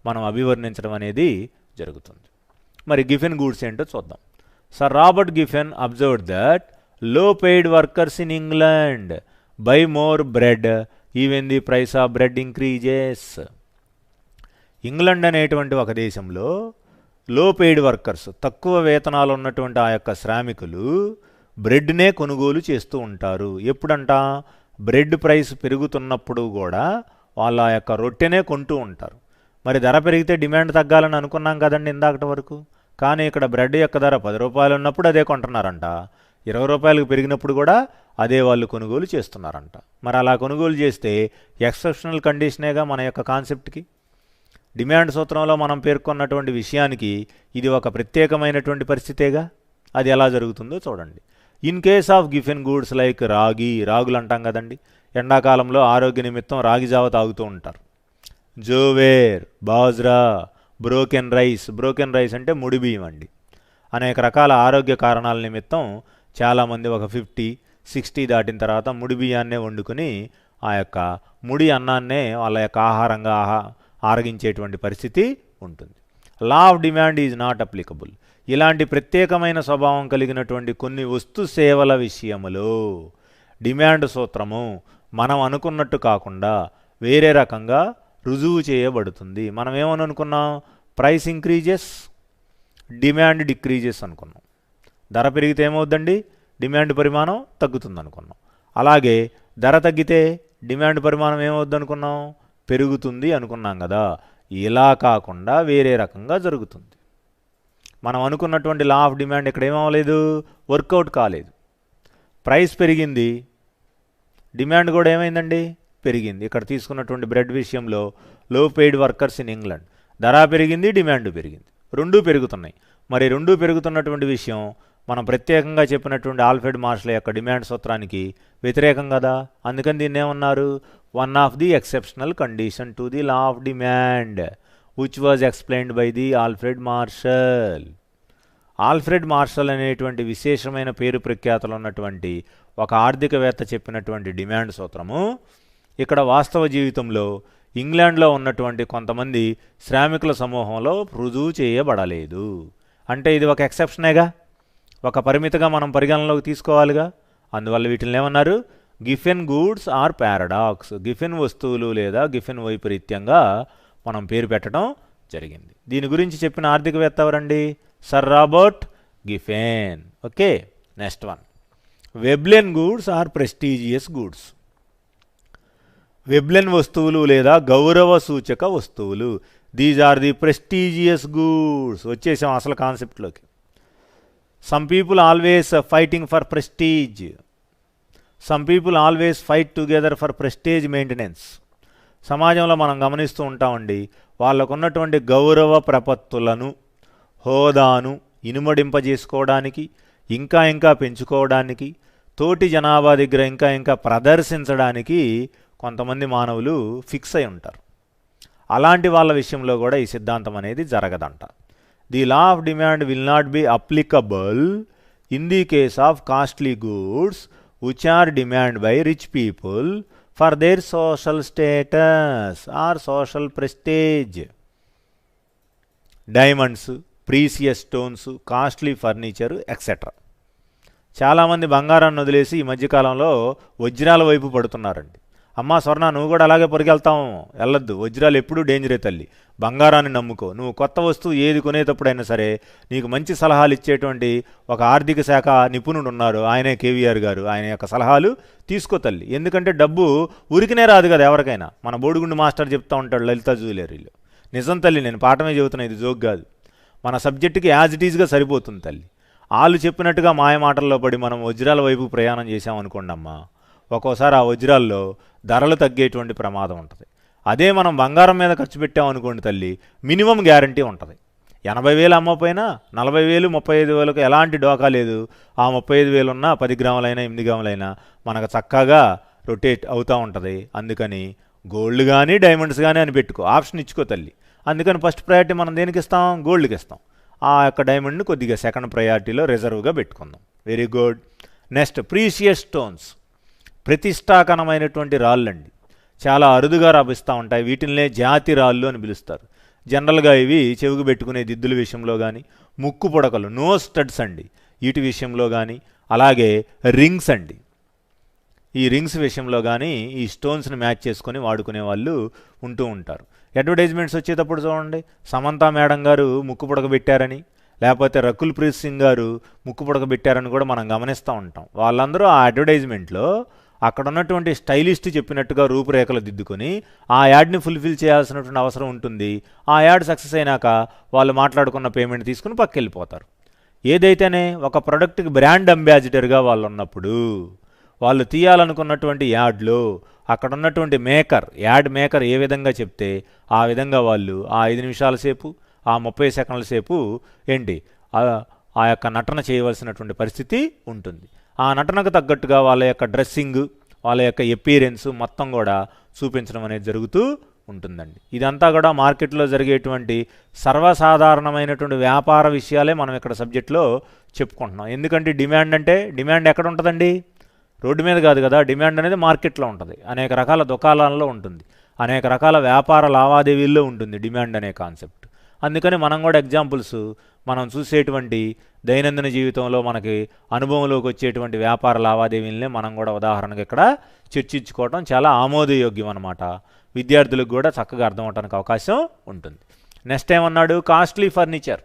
మనం అభివర్ణించడం అనేది జరుగుతుంది. మరి గిఫెన్ గూడ్స్ ఏంటో చూద్దాం. Sir Robert Giffen observed that low paid workers in England buy more bread even the price of bread increases. England అనేటువంటి ఒక దేశంలో లో పెయిడ్ వర్కర్స్, తక్కువ వేతనాలు ఉన్నటువంటి ఆ యొక్క శ్రామికులు బ్రెడ్నే కొనుగోలు చేస్తూ ఉంటారు. ఎప్పుడంట? బ్రెడ్ ప్రైస్ పెరుగుతున్నప్పుడు కూడా వాళ్ళ ఆ యొక్క రొట్టెనే కొంటూ ఉంటారు. మరి ధర పెరిగితే డిమాండ్ తగ్గాలని అనుకున్నాం కదండి ఇందాకటి వరకు. కానీ ఇక్కడ బ్రెడ్ యొక్క ధర 10 రూపాయలు ఉన్నప్పుడు అదే కొంటున్నారంట, 20 రూపాయలకు పెరిగినప్పుడు కూడా అదే వాళ్ళు కొనుగోలు చేస్తున్నారంట. మరి అలా కొనుగోలు చేస్తే ఎక్సెప్షనల్ కండిషనేగా మన యొక్క కాన్సెప్ట్కి. డిమాండ్ సూత్రంలో మనం పేర్కొన్నటువంటి విషయానికి ఇది ఒక ప్రత్యేకమైనటువంటి పరిస్థితేగా. అది ఎలా జరుగుతుందో చూడండి. In case of Giffen goods like రాగులు అంటాం కదండి, ఎండాకాలంలో ఆరోగ్య నిమిత్తం రాగి జావ తాగుతూ ఉంటారు. జోవేర్, బాజ్రా, బ్రోకెన్ రైస్ అంటే ముడి బియ్యం అండి. అనేక రకాల ఆరోగ్య కారణాల నిమిత్తం చాలామంది ఒక 50-60 దాటిన తర్వాత ముడి బియ్యాన్నే వండుకొని ఆ యొక్క ముడి అన్నాన్నే వాళ్ళ యొక్క ఆహారంగా ఆరగించేటువంటి పరిస్థితి ఉంటుంది. లా of demand is not applicable. ఇలాంటి ప్రత్యేకమైన స్వభావం కలిగినటువంటి కొన్ని వస్తు సేవల విషయములో డిమాండ్ సూత్రము మనం అనుకున్నట్టు కాకుండా వేరే రకంగా రుజువు చేయబడుతుంది. మనం ఏమని అనుకున్నాం? ప్రైస్ ఇంక్రీజెస్, డిమాండ్ డిక్రీజెస్ అనుకున్నాం. ధర పెరిగితే ఏమవుద్దండి? డిమాండ్ పరిమాణం తగ్గుతుంది అనుకున్నాం. అలాగే ధర తగ్గితే డిమాండ్ పరిమాణం ఏమవుద్ది అనుకున్నాం? పెరుగుతుంది అనుకున్నాం కదా. ఇలా కాకుండా వేరే రకంగా జరుగుతుంది. మనం అనుకున్నటువంటి లా ఆఫ్ డిమాండ్ ఇక్కడ ఏమవ్వలేదు, వర్కౌట్ కాలేదు. ప్రైస్ పెరిగింది, డిమాండ్ కూడా ఏమైందండి? పెరిగింది. ఇక్కడ తీసుకున్నటువంటి బ్రెడ్ విషయంలో లో పెయిడ్ వర్కర్స్ ఇన్ ఇంగ్లాండ్, ధర పెరిగింది, డిమాండ్ పెరిగింది, రెండూ పెరుగుతున్నాయి. మరి రెండూ పెరుగుతున్నటువంటి విషయం మనం ప్రత్యేకంగా చెప్పినటువంటి ఆల్ఫ్రెడ్ మార్షల్ యొక్క డిమాండ్ సూత్రానికి వ్యతిరేకం కదా. అందుకని దీన్ని ఏమన్నారు? One of the exceptional condition to the law of demand which was explained by the Alfred martial. Alfred martial అనేటువంటి విశేషమైన పేరు ప్రఖ్యాతలు ఉన్నటువంటి ఒక ఆర్థికవేత్త చెప్పినటువంటి డిమాండ్ సూత్రము ఇక్కడ వాస్తవ జీవితంలో ఇంగ్లాండ్లో ఉన్నటువంటి కొంతమంది శ్రామికుల సమూహంలో రుజువు చేయబడలేదు. అంటే ఇది ఒక ఎక్సెప్షనేగా, ఒక పరిమితిగా మనం పరిగణనలోకి తీసుకోవాలిగా. అందువల్ల వీటిని ఏమన్నారు? Giffen goods or paradox. Giffen వస్తువులు లేదా గిఫెన్ వైపరీత్యంగా మనం పేరు పెట్టడం జరిగింది. దీని గురించి చెప్పిన ఆర్థికవేత్త ఎవరండి? Sir Robert Giffen. Okay, next one. Veblen goods are prestigious goods. Veblen వస్తువులు లేదా గౌరవ సూచక వస్తువులు. These are the prestigious goods. వచ్చేసాం అసలు కాన్సెప్ట్లోకి. Some people always fighting for prestige. Some people always fight together for prestige maintenance. సమాజంలో మనం గమనిస్తూ ఉంటామండి, వాళ్ళకున్నటువంటి గౌరవ ప్రపత్తులను, హోదాను ఇనుమడింపజేసుకోవడానికి, ఇంకా పెంచుకోవడానికి, తోటి జనాభా దగ్గర ఇంకా ప్రదర్శించడానికి కొంతమంది మానవులు ఫిక్స్ అయి ఉంటారు. అలాంటి వాళ్ళ విషయంలో కూడా ఈ సిద్ధాంతం అనేది జరగదంట. The law of demand will not be applicable in the case of costly goods which are demand by rich people for their social status or social prestige. Diamonds, precious stones, costly furniture etcetera. చాలామంది బంగారాన్ని వదిలేసి ఈ మధ్యకాలంలో వజ్రాల వైపు పడుతున్నారండి. అమ్మా స్వర్ణ, నువ్వు కూడా అలాగే పొరిగెళ్తావు, వెళ్ళొద్దు. వజ్రాలు ఎప్పుడూ డేంజరే తల్లి. బంగారాన్ని నమ్ముకో. నువ్వు కొత్త వస్తువు ఏది కొనేటప్పుడైనా సరే నీకు మంచి సలహాలు ఇచ్చేటువంటి ఒక ఆర్థిక శాఖ నిపుణుడు ఉన్నారు, ఆయనే కేవీఆర్ గారు. ఆయన యొక్క సలహాలు తీసుకో తల్లి. ఎందుకంటే డబ్బు ఊరికినే రాదు కదా ఎవరికైనా. మన బోడిగుండు మాస్టర్ చెప్తూ ఉంటాడు లలితా జ్యువెలరీలో. నిజం తల్లి, నేను పాఠమే చెబుతున్నా, ఇది జోక్ కాదు. మన సబ్జెక్టుకి యాజ్ ఇట్ ఈజ్గా సరిపోతుంది తల్లి. వాళ్ళు చెప్పినట్టుగా మాయ మాటల్లో పడి మనం వజ్రాల వైపు ప్రయాణం చేసామనుకోండి అమ్మా, ఒక్కోసారి ఆ వజ్రాల్లో ధరలు తగ్గేటువంటి ప్రమాదం ఉంటుంది. అదే మనం బంగారం మీద ఖర్చు పెట్టామనుకోండి తల్లి, మినిమం గ్యారంటీ ఉంటుంది. 80,000 అమ్మపోయినా 40,000, 35,000కు ఎలాంటి డోకా లేదు. ఆ 35,000 ఉన్నా 10 గ్రాములైనా 8 గ్రాములైనా మనకు చక్కగా రొటేట్ అవుతూ ఉంటుంది. అందుకని గోల్డ్ కానీ డైమండ్స్ కానీ అని పెట్టుకో, ఆప్షన్ ఇచ్చుకో తల్లి. అందుకని ఫస్ట్ ప్రయారిటీ మనం దేనికి ఇస్తాం? గోల్డ్కి ఇస్తాం. ఆ యొక్క డైమండ్ని కొద్దిగా సెకండ్ ప్రయారిటీలో రిజర్వ్గా పెట్టుకుందాం. Very good. Next, precious stones. ప్రతిష్టాకనమైనటువంటి రాళ్ళండి, చాలా అరుదుగా లభిస్తూ ఉంటాయి. వీటిల్నే జాతి రాళ్ళు అని పిలుస్తారు. జనరల్గా ఇవి చెవుకు పెట్టుకునే దిద్దుల విషయంలో కానీ, ముక్కు పుడకలు, నో స్టడ్స్ అండి, వీటి విషయంలో కానీ, అలాగే రింగ్స్ అండి. ఈ రింగ్స్ విషయంలో కానీ ఈ స్టోన్స్ని మ్యాచ్ చేసుకొని వాడుకునే వాళ్ళు ఉంటూ ఉంటారు. అడ్వర్టైజ్మెంట్స్ వచ్చేటప్పుడు చూడండి, సమంతా మేడం గారు ముక్కు పుడకబెట్టారని, లేకపోతే రకుల్ ప్రీత్ సింగ్ గారు ముక్కు పుడకబెట్టారని కూడా మనం గమనిస్తూ ఉంటాం. వాళ్ళందరూ ఆ అడ్వర్టైజ్మెంట్లో అక్కడ ఉన్నటువంటి స్టైలిస్ట్ చెప్పినట్టుగా రూపురేఖలు దిద్దుకొని ఆ యాడ్ని ఫుల్ఫిల్ చేయాల్సినటువంటి అవసరం ఉంటుంది. ఆ యాడ్ సక్సెస్ అయినాక వాళ్ళు మాట్లాడుకున్న పేమెంట్ తీసుకుని పక్కకి వెళ్ళిపోతారు. ఏదైతేనే ఒక ప్రోడక్ట్కి బ్రాండ్ అంబాసిడర్గా వాళ్ళు ఉన్నప్పుడు వాళ్ళు తీయాలనుకున్నటువంటి యాడ్లో అక్కడ ఉన్నటువంటి మేకర్, యాడ్ మేకర్ ఏ విధంగా చెప్తే ఆ విధంగా వాళ్ళు ఆ 5 నిమిషాల సేపు, ఆ 30 సెకండ్ల సేపు ఏంటి ఆ యొక్క నటన చేయవలసినటువంటి పరిస్థితి ఉంటుంది. ఆ నటనకు తగ్గట్టుగా వాళ్ళ యొక్క డ్రెస్సింగ్, వాళ్ళ యొక్క ఎపీరెన్స్ మొత్తం కూడా చూపించడం అనేది జరుగుతూ ఉంటుందండి. ఇదంతా కూడా మార్కెట్లో జరిగేటువంటి సర్వసాధారణమైనటువంటి వ్యాపార విషయాలే మనం ఇక్కడ సబ్జెక్ట్లో చెప్పుకుంటున్నాం. ఎందుకంటే డిమాండ్ అంటే డిమాండ్ ఎక్కడ ఉంటుందండి? రోడ్డు మీద కాదు కదా. డిమాండ్ అనేది మార్కెట్లో ఉంటుంది, అనేక రకాల దుకాణాలలో ఉంటుంది, అనేక రకాల వ్యాపార లావాదేవీల్లో ఉంటుంది డిమాండ్ అనే కాన్సెప్ట్. అందుకని మనం కూడా ఎగ్జాంపుల్స్ మనం చూసేటువంటి దైనందిన జీవితంలో మనకి అనుభవంలోకి వచ్చేటువంటి వ్యాపార లావాదేవీలనే మనం కూడా ఉదాహరణకు ఇక్కడ చర్చించుకోవడం చాలా ఆమోదయోగ్యం అన్నమాట. విద్యార్థులకు కూడా చక్కగా అర్థం అవడానికి అవకాశం ఉంటుంది. నెక్స్ట్ ఏమన్నాడు? Costly furniture.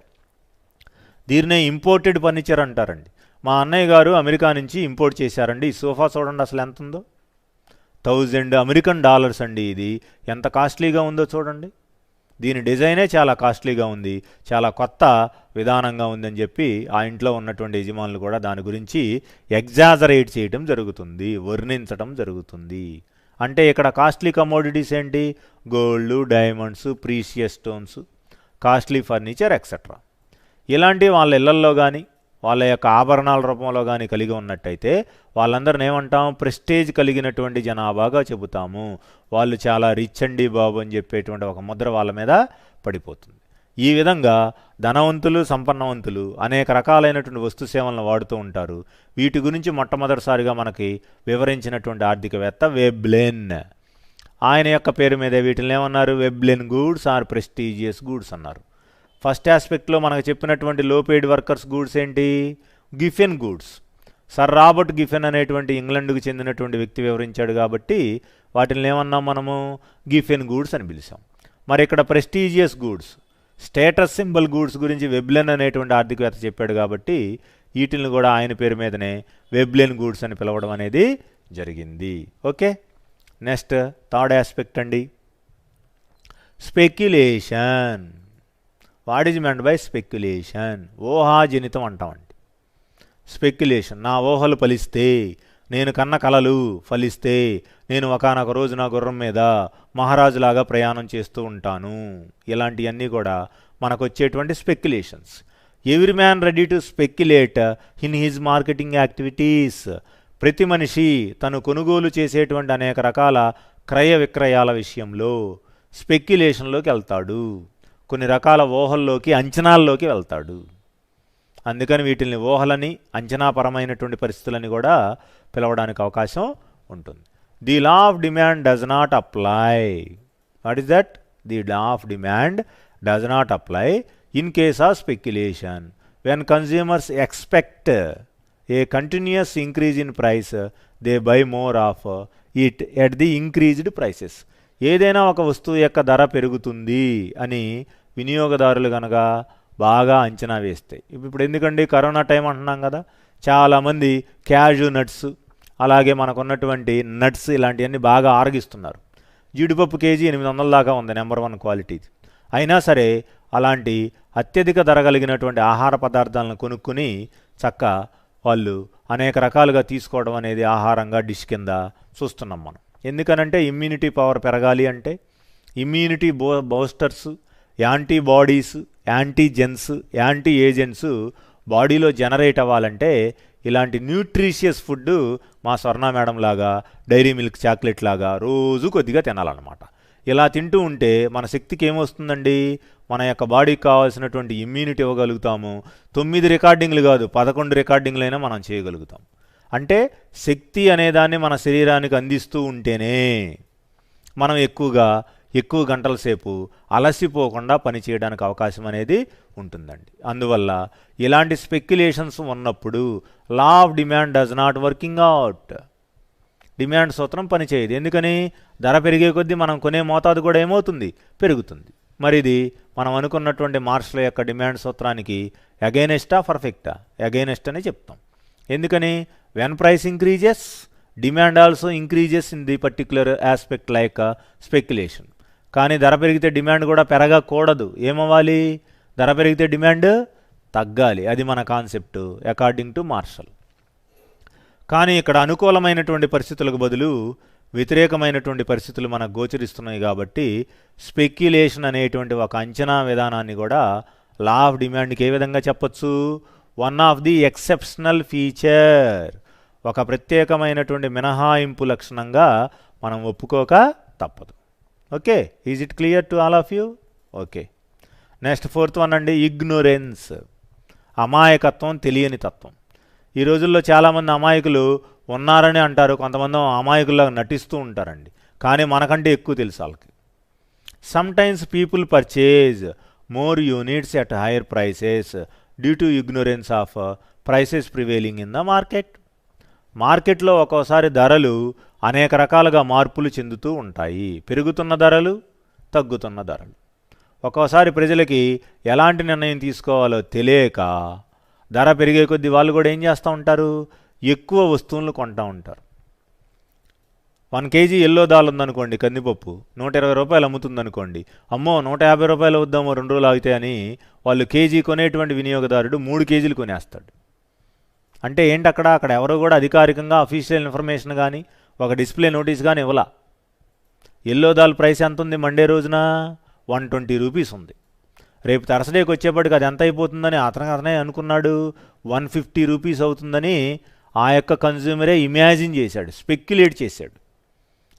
దీన్నే ఇంపోర్టెడ్ ఫర్నిచర్ అంటారండి. మా అన్నయ్య గారు అమెరికా నుంచి ఇంపోర్ట్ చేశారండి. ఈ సోఫా చూడండి అసలు ఎంత ఉందో, $1000 అండి. ఇది ఎంత కాస్ట్లీగా ఉందో చూడండి. దీని డిజైనే చాలా కాస్ట్లీగా ఉంది, చాలా కొత్త విధానంగా ఉందని చెప్పి ఆ ఇంట్లో ఉన్నటువంటి యజమానులు కూడా దాని గురించి ఎగ్జాజరేట్ చేయడం జరుగుతుంది, వర్ణించడం జరుగుతుంది. అంటే ఇక్కడ కాస్ట్లీ కమోడిటీస్ ఏంటి? Gold, diamonds, precious stones, costly furniture etcetera. ఇలాంటివి వాళ్ళ ఇళ్లల్లో కానీ వాళ్ళ యొక్క ఆభరణాల రూపంలో కానీ కలిగి ఉన్నట్టయితే వాళ్ళందరిని ఏమంటాం? ప్రెస్టేజ్ కలిగినటువంటి జనాభాగా చెబుతాము. వాళ్ళు చాలా రిచ్ అండి బాబు అని చెప్పేటువంటి ఒక ముద్ర వాళ్ళ మీద పడిపోతుంది. ఈ విధంగా ధనవంతులు, సంపన్నవంతులు అనేక రకాలైనటువంటి వస్తు సేవలను వాడుతూ ఉంటారు. వీటి గురించి మొట్టమొదటిసారిగా మనకి వివరించినటువంటి ఆర్థికవేత్త వెబ్లెన్. ఆయన యొక్క పేరు మీద వీటిని ఏమన్నారు? వెబ్లెన్ గూడ్స్ ఆర్ ప్రెస్టీజియస్ గూడ్స్ అన్నారు. ఫస్ట్ ఆస్పెక్ట్లో మనకు చెప్పినటువంటి లో పెయిడ్ వర్కర్స్ గూడ్స్ ఏంటి? Giffen goods. Sir Robert Giffen అనేటువంటి ఇంగ్లాండ్కు చెందినటువంటి వ్యక్తి వివరించాడు కాబట్టి వాటిని ఏమన్నాం మనము? గిఫెన్ గూడ్స్ అని పిలిచాం. మరి ఇక్కడ prestigious goods, status symbol goods గురించి వెబ్లెన్ అనేటువంటి ఆర్థికవేత్త చెప్పాడు కాబట్టి వీటిని కూడా ఆయన పేరు మీదనే వెబ్లెన్ గూడ్స్ అని పిలవడం అనేది జరిగింది. ఓకే, నెక్స్ట్ థర్డ్ ఆస్పెక్ట్ అండి, speculation. What is meant by speculation? ఊహాజనితం అంటామండి. స్పెక్యులేషన్, నా ఊహలు ఫలిస్తే, నేను కన్న కలలు ఫలిస్తే నేను ఒకానొక రోజు నా గుర్రం మీద మహారాజులాగా ప్రయాణం చేస్తూ ఉంటాను. ఇలాంటివన్నీ కూడా మనకు వచ్చేటువంటి speculations. Every man ready to speculate in his marketing activities. ప్రతి మనిషి తను కొనుగోలు చేసేటువంటి అనేక రకాల క్రయ విక్రయాల విషయంలో స్పెక్యులేషన్లోకి వెళ్తాడు, కొన్ని రకాల ఊహల్లోకి, అంచనాల్లోకి వెళ్తాడు. అందుకని వీటిని ఊహలని, అంచనాపరమైనటువంటి పరిస్థితులని కూడా పిలవడానికి అవకాశం ఉంటుంది. The law of demand does not apply. What is that? The law of demand does not apply in case of speculation. When consumers expect a continuous increase in price, they by more of it at the increased prices. ఏదైనా ఒక వస్తువు యొక్క ధర పెరుగుతుంది అని వినియోగదారులు కనుక బాగా అంచనా వేస్తే, ఇప్పుడు ఎందుకండి కరోనా టైం అంటున్నాం కదా, చాలామంది క్యాషు నట్స్, అలాగే మనకున్నటువంటి నట్స్ ఇలాంటివన్నీ బాగా ఆరగిస్తున్నారు. జీడిపప్పు కేజీ 800 దాకా ఉంది, నెంబర్ 1 క్వాలిటీ. అయినా సరే అలాంటి అత్యధిక ధర కలిగినటువంటి ఆహార పదార్థాలను కొనుక్కుని వాళ్ళు అనేక రకాలుగా తీసుకోవడం అనేది ఆహారంగా డిష్ కింద చూస్తున్నాం మనం. ఎందుకనంటే ఇమ్యూనిటీ పవర్ పెరగాలి అంటే immunity boosters, antibodies, antigens, anti agents బాడీలో జనరేట్ అవ్వాలంటే ఇలాంటి న్యూట్రిషియస్ ఫుడ్ మా స్వర్ణ మేడం లాగా, డైరీ మిల్క్ చాక్లెట్ లాగా రోజు కొద్దిగా తినాలన్నమాట. ఇలా తింటూ ఉంటే మన శక్తికి ఏమొస్తుందండి? మన యొక్క బాడీకి కావాల్సినటువంటి ఇమ్యూనిటీ ఇవ్వగలుగుతాము. 9 రికార్డింగ్లు కాదు, 11 రికార్డింగ్లైనా మనం చేయగలుగుతాం. అంటే శక్తి అనేదాన్ని మన శరీరానికి అందిస్తూ ఉంటేనే మనం ఎక్కువగా ఎక్కువ గంటల సేపు అలసిపోకుండా పనిచేయడానికి అవకాశం అనేది ఉంటుందండి. అందువల్ల ఇలాంటి స్పెక్యులేషన్స్ ఉన్నప్పుడు లా of demand does not working out. Demand సూత్రం పనిచేయదు. ఎందుకని? ధర పెరిగే కొద్దీ మనం కొనే మోతాదు కూడా ఏమవుతుంది? పెరుగుతుంది. మరి ఇది మనం అనుకున్నటువంటి మార్షల్ యొక్క డిమాండ్ సూత్రానికి అగైనెస్టా పర్ఫెక్టా? అగైనెస్ట్ అని చెప్తాం. ఎందుకని? When price increases demand also increases in the particular aspect like speculation. కానీ ధర పెరిగితే డిమాండ్ కూడా పెరగకూడదు. ఏమవ్వాలి? ధర పెరిగితే డిమాండ్ తగ్గాలి. అది మన కాన్సెప్ట్ అకార్డింగ్ టు మార్షల్. కానీ ఇక్కడ అనుకూలమైనటువంటి పరిస్థితులకు బదులు వ్యతిరేకమైనటువంటి పరిస్థితులు మనకు గోచరిస్తున్నాయి కాబట్టి స్పెక్యులేషన్ అనేటువంటి ఒక అంచనా విధానాన్ని కూడా లా ఆఫ్ డిమాండ్కి ఏ విధంగా చెప్పచ్చు? One of the exceptional feature, ఒక ప్రత్యేకమైనటువంటి మినహాయింపు లక్షణంగా మనం ఒప్పుకోక తప్పదు. Okay, is it clear to all of you? Okay, next fourth one అండి, ఇగ్నోరెన్స్, అమాయకత్వం, తెలియని తత్వం. ఈ రోజుల్లో చాలామంది అమాయకులు ఉన్నారని అంటారు, కొంతమంది అమాయకుల్లాగా నటిస్తూ ఉంటారండి. కానీ మనకంటే ఎక్కువ తెలుసు వాళ్ళకి. Sometimes people purchase more units at hire prices due to ignorance of prices prevailing in the market. మార్కెట్లో ఒక్కోసారి ధరలు అనేక రకాలుగా మార్పులు చెందుతూ ఉంటాయి. పెరుగుతున్న ధరలు, తగ్గుతున్న ధరలు. ఒక్కోసారి ప్రజలకి ఎలాంటి నిర్ణయం తీసుకోవాలో తెలియక ధర పెరిగే కొద్దీ వాళ్ళు కూడా ఏం చేస్తూ ఉంటారు? ఎక్కువ వస్తువులను కొంటూ ఉంటారు. 1 కేజీ ఎల్లో దాల్ ఉందనుకోండి, కందిపప్పు 120 రూపాయలు అమ్ముతుందనుకోండి, అమ్మో 150 రూపాయలు వద్దామో 2 రోజులు ఆగితే అని వాళ్ళు కేజీ కొనేటువంటి వినియోగదారుడు 3 కేజీలు కొనేస్తాడు. అంటే ఏంటి? అక్కడ ఎవరు కూడా అధికారికంగా అఫీషియల్ ఇన్ఫర్మేషన్ కానీ ఒక డిస్ప్లే నోటీస్ కానీ ఇవ్వలా. ఎల్లో దాల్ ప్రైస్ ఎంత ఉంది? మండే రోజున 120 రూపీస్ ఉంది. రేపు థర్స్డేకి వచ్చేప్పటికి అది ఎంత అయిపోతుందని అతనే అనుకున్నాడు, 150 రూపీస్ అవుతుందని ఆ యొక్క కన్జ్యూమరే ఇమాజిన్ చేశాడు, స్పెక్యులేట్ చేశాడు,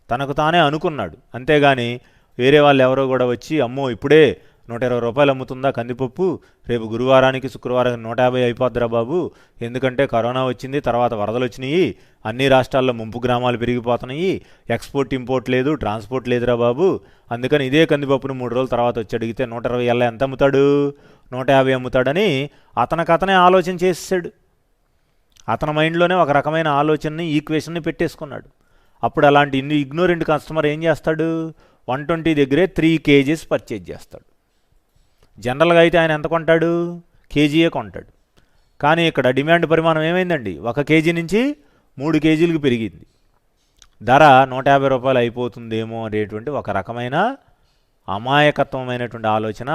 తనకు తానే అనుకున్నాడు. అంతేగాని వేరే వాళ్ళు ఎవరో కూడా వచ్చి అమ్మో ఇప్పుడే 120 రూపాయలు అమ్ముతుందా కందిపప్పు, రేపు గురువారానికి శుక్రవారానికి 150 అయిపోద్దిరా బాబు, ఎందుకంటే కరోనా వచ్చింది, తర్వాత వరదలు వచ్చినాయి, అన్ని రాష్ట్రాల్లో ముంపు గ్రామాలు పెరిగిపోతున్నాయి, ఎక్స్పోర్ట్ ఇంపోర్ట్ లేదు, ట్రాన్స్పోర్ట్ లేదురా బాబు, అందుకని ఇదే కందిపప్పును 3 రోజుల తర్వాత వచ్చి అడిగితే 120 ఎలా ఎంత అమ్ముతాడు? 150 అమ్ముతాడని అతనే ఆలోచన చేసాడు. అతని మైండ్లోనే ఒక రకమైన ఆలోచనని, ఈక్వేషన్ని పెట్టేసుకున్నాడు. అప్పుడు అలాంటి ఇగ్నోరెంట్ కస్టమర్ ఏం చేస్తాడు? 120 దగ్గరే 3 కేజీస్ పర్చేజ్ చేస్తాడు. జనరల్గా అయితే ఆయన ఎంత కొంటాడు? కేజీయే కొంటాడు. కానీ ఇక్కడ డిమాండ్ పరిమాణం ఏమైందండి? 1 కేజీ నుంచి 3 కేజీలకు పెరిగింది. ధర 150 రూపాయలు అయిపోతుందేమో అనేటువంటి ఒక రకమైన అమాయకత్వమైనటువంటి ఆలోచన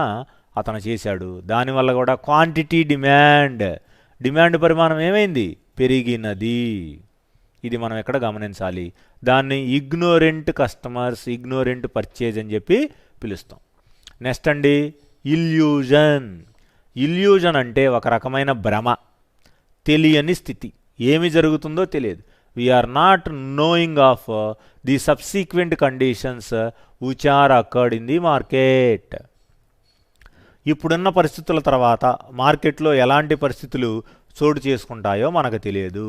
అతను చేశాడు. దానివల్ల కూడా క్వాంటిటీ డిమాండ్ పరిమాణం ఏమైంది? పెరిగినది. ఇది మనం ఎక్కడ గమనించాలి. దాన్ని ఇగ్నోరెంట్ కస్టమర్స్, ఇగ్నోరెంట్ పర్చేజ్ అని చెప్పి పిలుస్తాం. నెక్స్ట్ అండి, ఇల్యూజన్ అంటే ఒక రకమైన భ్రమ, తెలియని స్థితి, ఏమి జరుగుతుందో తెలియదు. We are not knowing of the subsequent conditions which are accord in the market. ఇప్పుడున్న పరిస్థితుల తర్వాత మార్కెట్లో ఎలాంటి పరిస్థితులు చోటు చేసుకుంటాయో మనకు తెలియదు.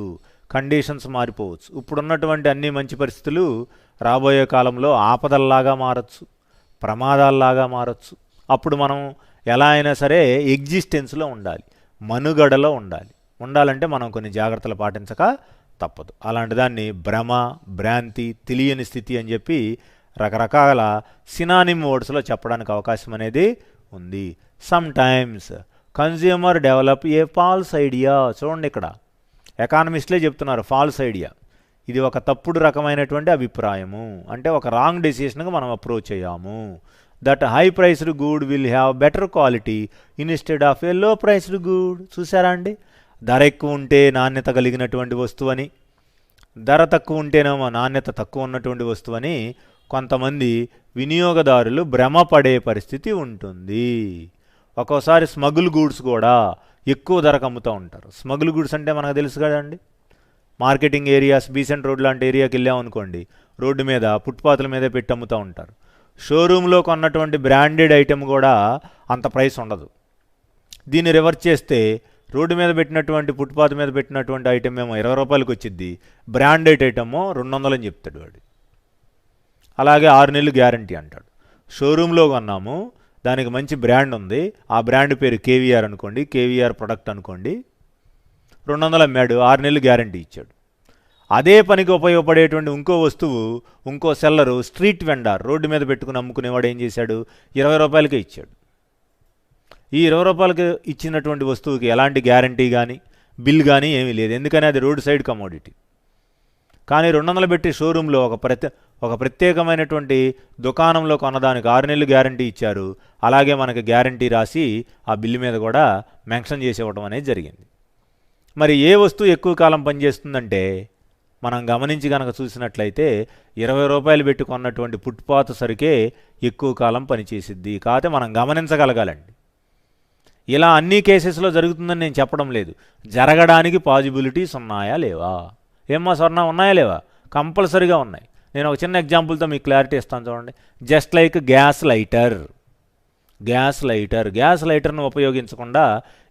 కండిషన్స్ మారిపోవచ్చు. ఇప్పుడున్నటువంటి అన్ని మంచి పరిస్థితులు రాబోయే కాలంలో ఆపదల్లాగా మారచ్చు, ప్రమాదాల్లాగా మారచ్చు. అప్పుడు మనం ఎలా అయినా సరే ఎగ్జిస్టెన్స్లో ఉండాలి, మనుగడలో ఉండాలంటే మనం కొన్ని జాగ్రత్తలు పాటించక తప్పదు. అలాంటి దాన్ని భ్రమ, భ్రాంతి, తెలియని స్థితి అని చెప్పి రకరకాల సినానిమ్ వర్డ్స్లో చెప్పడానికి అవకాశం అనేది ఉంది. Some times consumer develop a false idea. చూడండి, ఇక్కడ ఎకానమిస్ట్లే చెప్తున్నారు ఫాల్స్ ఐడియా. ఇది ఒక తప్పుడు రకమైనటువంటి అభిప్రాయము, అంటే ఒక రాంగ్ డెసిషన్గా మనం అప్రోచ్ అయ్యాము. That high priced good will have better quality instead of a low priced good. చూసారా అండి? ధర ఎక్కువ ఉంటే నాణ్యత కలిగినటువంటి వస్తువని, ధర తక్కువ ఉంటేనేమో నాణ్యత తక్కువ ఉన్నటువంటి వస్తువని కొంతమంది వినియోగదారులు భ్రమపడే పరిస్థితి ఉంటుంది. ఒక్కోసారి స్మగుల్ గూడ్స్ కూడా ఎక్కువ ధరకు అమ్ముతూ ఉంటారు. స్మగుల్ గూడ్స్ అంటే మనకు తెలుసు కదండి, మార్కెటింగ్ ఏరియాస్, బీసెంట్ రోడ్ లాంటి ఏరియాకి వెళ్ళామనుకోండి, రోడ్డు మీద ఫుట్పాత్ల మీద పెట్టి అమ్ముతూ ఉంటారు. షోరూంలో కొన్నటువంటి బ్రాండెడ్ ఐటెం కూడా అంత ప్రైస్ ఉండదు. దీన్ని రివర్స్ చేస్తే రోడ్డు మీద పెట్టినటువంటి, ఫుట్పాత్ మీద పెట్టినటువంటి ఐటెం ఏమో 20 రూపాయలకి వచ్చింది, బ్రాండెడ్ ఐటమో 200 అని చెప్తాడు వాడు. అలాగే 6 నెలలు గ్యారంటీ అంటాడు. షోరూంలో కొన్నాము, దానికి మంచి బ్రాండ్ ఉంది, ఆ బ్రాండ్ పేరు కేవీఆర్ అనుకోండి, కేవీఆర్ ప్రొడక్ట్ అనుకోండి, 200 అమ్మాడు, 6 నెలలు గ్యారంటీ ఇచ్చాడు. అదే పనికి ఉపయోగపడేటువంటి ఇంకో వస్తువు ఇంకో సెల్లరు స్ట్రీట్ వెండర్ రోడ్డు మీద పెట్టుకుని అమ్ముకునేవాడు ఏం చేశాడు, 20 రూపాయలకే ఇచ్చాడు. ఈ 20 రూపాయలకి ఇచ్చినటువంటి వస్తువుకి ఎలాంటి గ్యారంటీ కానీ బిల్ కానీ ఏమీ లేదు, ఎందుకని అది రోడ్ సైడ్ కమోడిటీ. కానీ 200 పెట్టి షోరూంలో ఒక ప్రత్యేకమైనటువంటి దుకాణంలో కొన్నదానికి 6 నెలలు గ్యారంటీ ఇచ్చారు. అలాగే మనకి గ్యారంటీ రాసి ఆ బిల్లు మీద కూడా మెన్షన్ చేసి ఇవ్వడం అనేది జరిగింది. మరి ఏ వస్తువు ఎక్కువ కాలం పనిచేస్తుందంటే మనం గమనించి కనుక చూసినట్లయితే 20 రూపాయలు పెట్టి కొన్నటువంటి ఫుట్పాత్ సరికే ఎక్కువ కాలం పనిచేసిద్ది. కాకపోతే మనం గమనించగలగాలండి. ఇలా అన్ని కేసెస్లో జరుగుతుందని నేను చెప్పడం లేదు, జరగడానికి పాజిబిలిటీస్ ఉన్నాయా లేవా? ఏమ్మా స్వర్ణ, ఉన్నాయా లేవా? కంపల్సరీగా ఉన్నాయి. నేను ఒక చిన్న ఎగ్జాంపుల్తో మీకు క్లారిటీ ఇస్తాను చూడండి. జస్ట్ లైక్ గ్యాస్ లైటర్ను ఉపయోగించకుండా